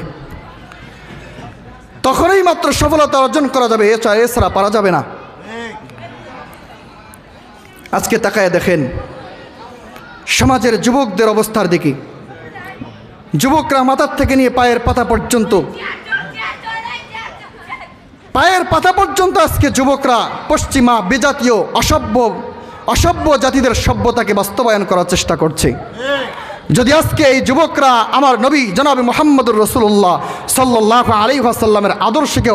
তখনই মাত্র সফলতা অর্জন করা যাবে, এছাড়া পারা যাবে না। আজকে তাকায় দেখেন সমাজের যুবকদের অবস্থার দিকে। যুবকরা মাথার থেকে নিয়ে পায়ের পাতা পর্যন্ত আজকে যুবকরা পশ্চিমা বিজাতীয় অসভ্য জাতিদের সভ্যতাকে বাস্তবায়ন করার চেষ্টা করছে। যদি আজকে এই যুবকরা আমার নবী জনাবে মুহাম্মদুর রাসূলুল্লাহ সাল্লাল্লাহু আলাইহি ওয়াসাল্লামের আদর্শকে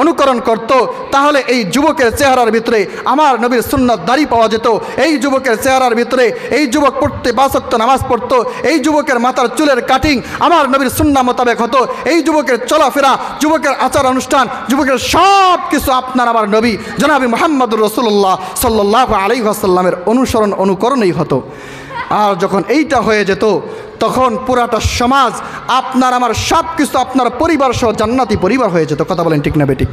অনুকরণ করত, তাহলে এই যুবকের চেহারার ভিতরে আমার নবীর সুন্নাত দাড়ি পাওয়া যেত। এই যুবকের চেহারার ভিতরে এই যুবক পড়তে 5 ওয়াক্ত নামাজ পড়তো। এই যুবকের মাথার চুলের কাটিং আমার নবীর সুন্নাহ মোতাবেক হতো। এই যুবকের চলাফেরা, যুবকের আচার অনুষ্ঠান, যুবকের সব কিছু আপনার আমার নবী জনাবে মুহাম্মদুর রাসূলুল্লাহ সাল্লাল্লাহু আলাইহি ওয়াসাল্লামের অনুকরণেই হতো। আর যখন এইটা হয়ে যেত, তখন পুরাটা সমাজ আপনার আমার সব কিছু আপনার পরিবার সহ জান্নাতি পরিবার হয়ে যেত। কথা বলেন ঠিক না বেঠিক?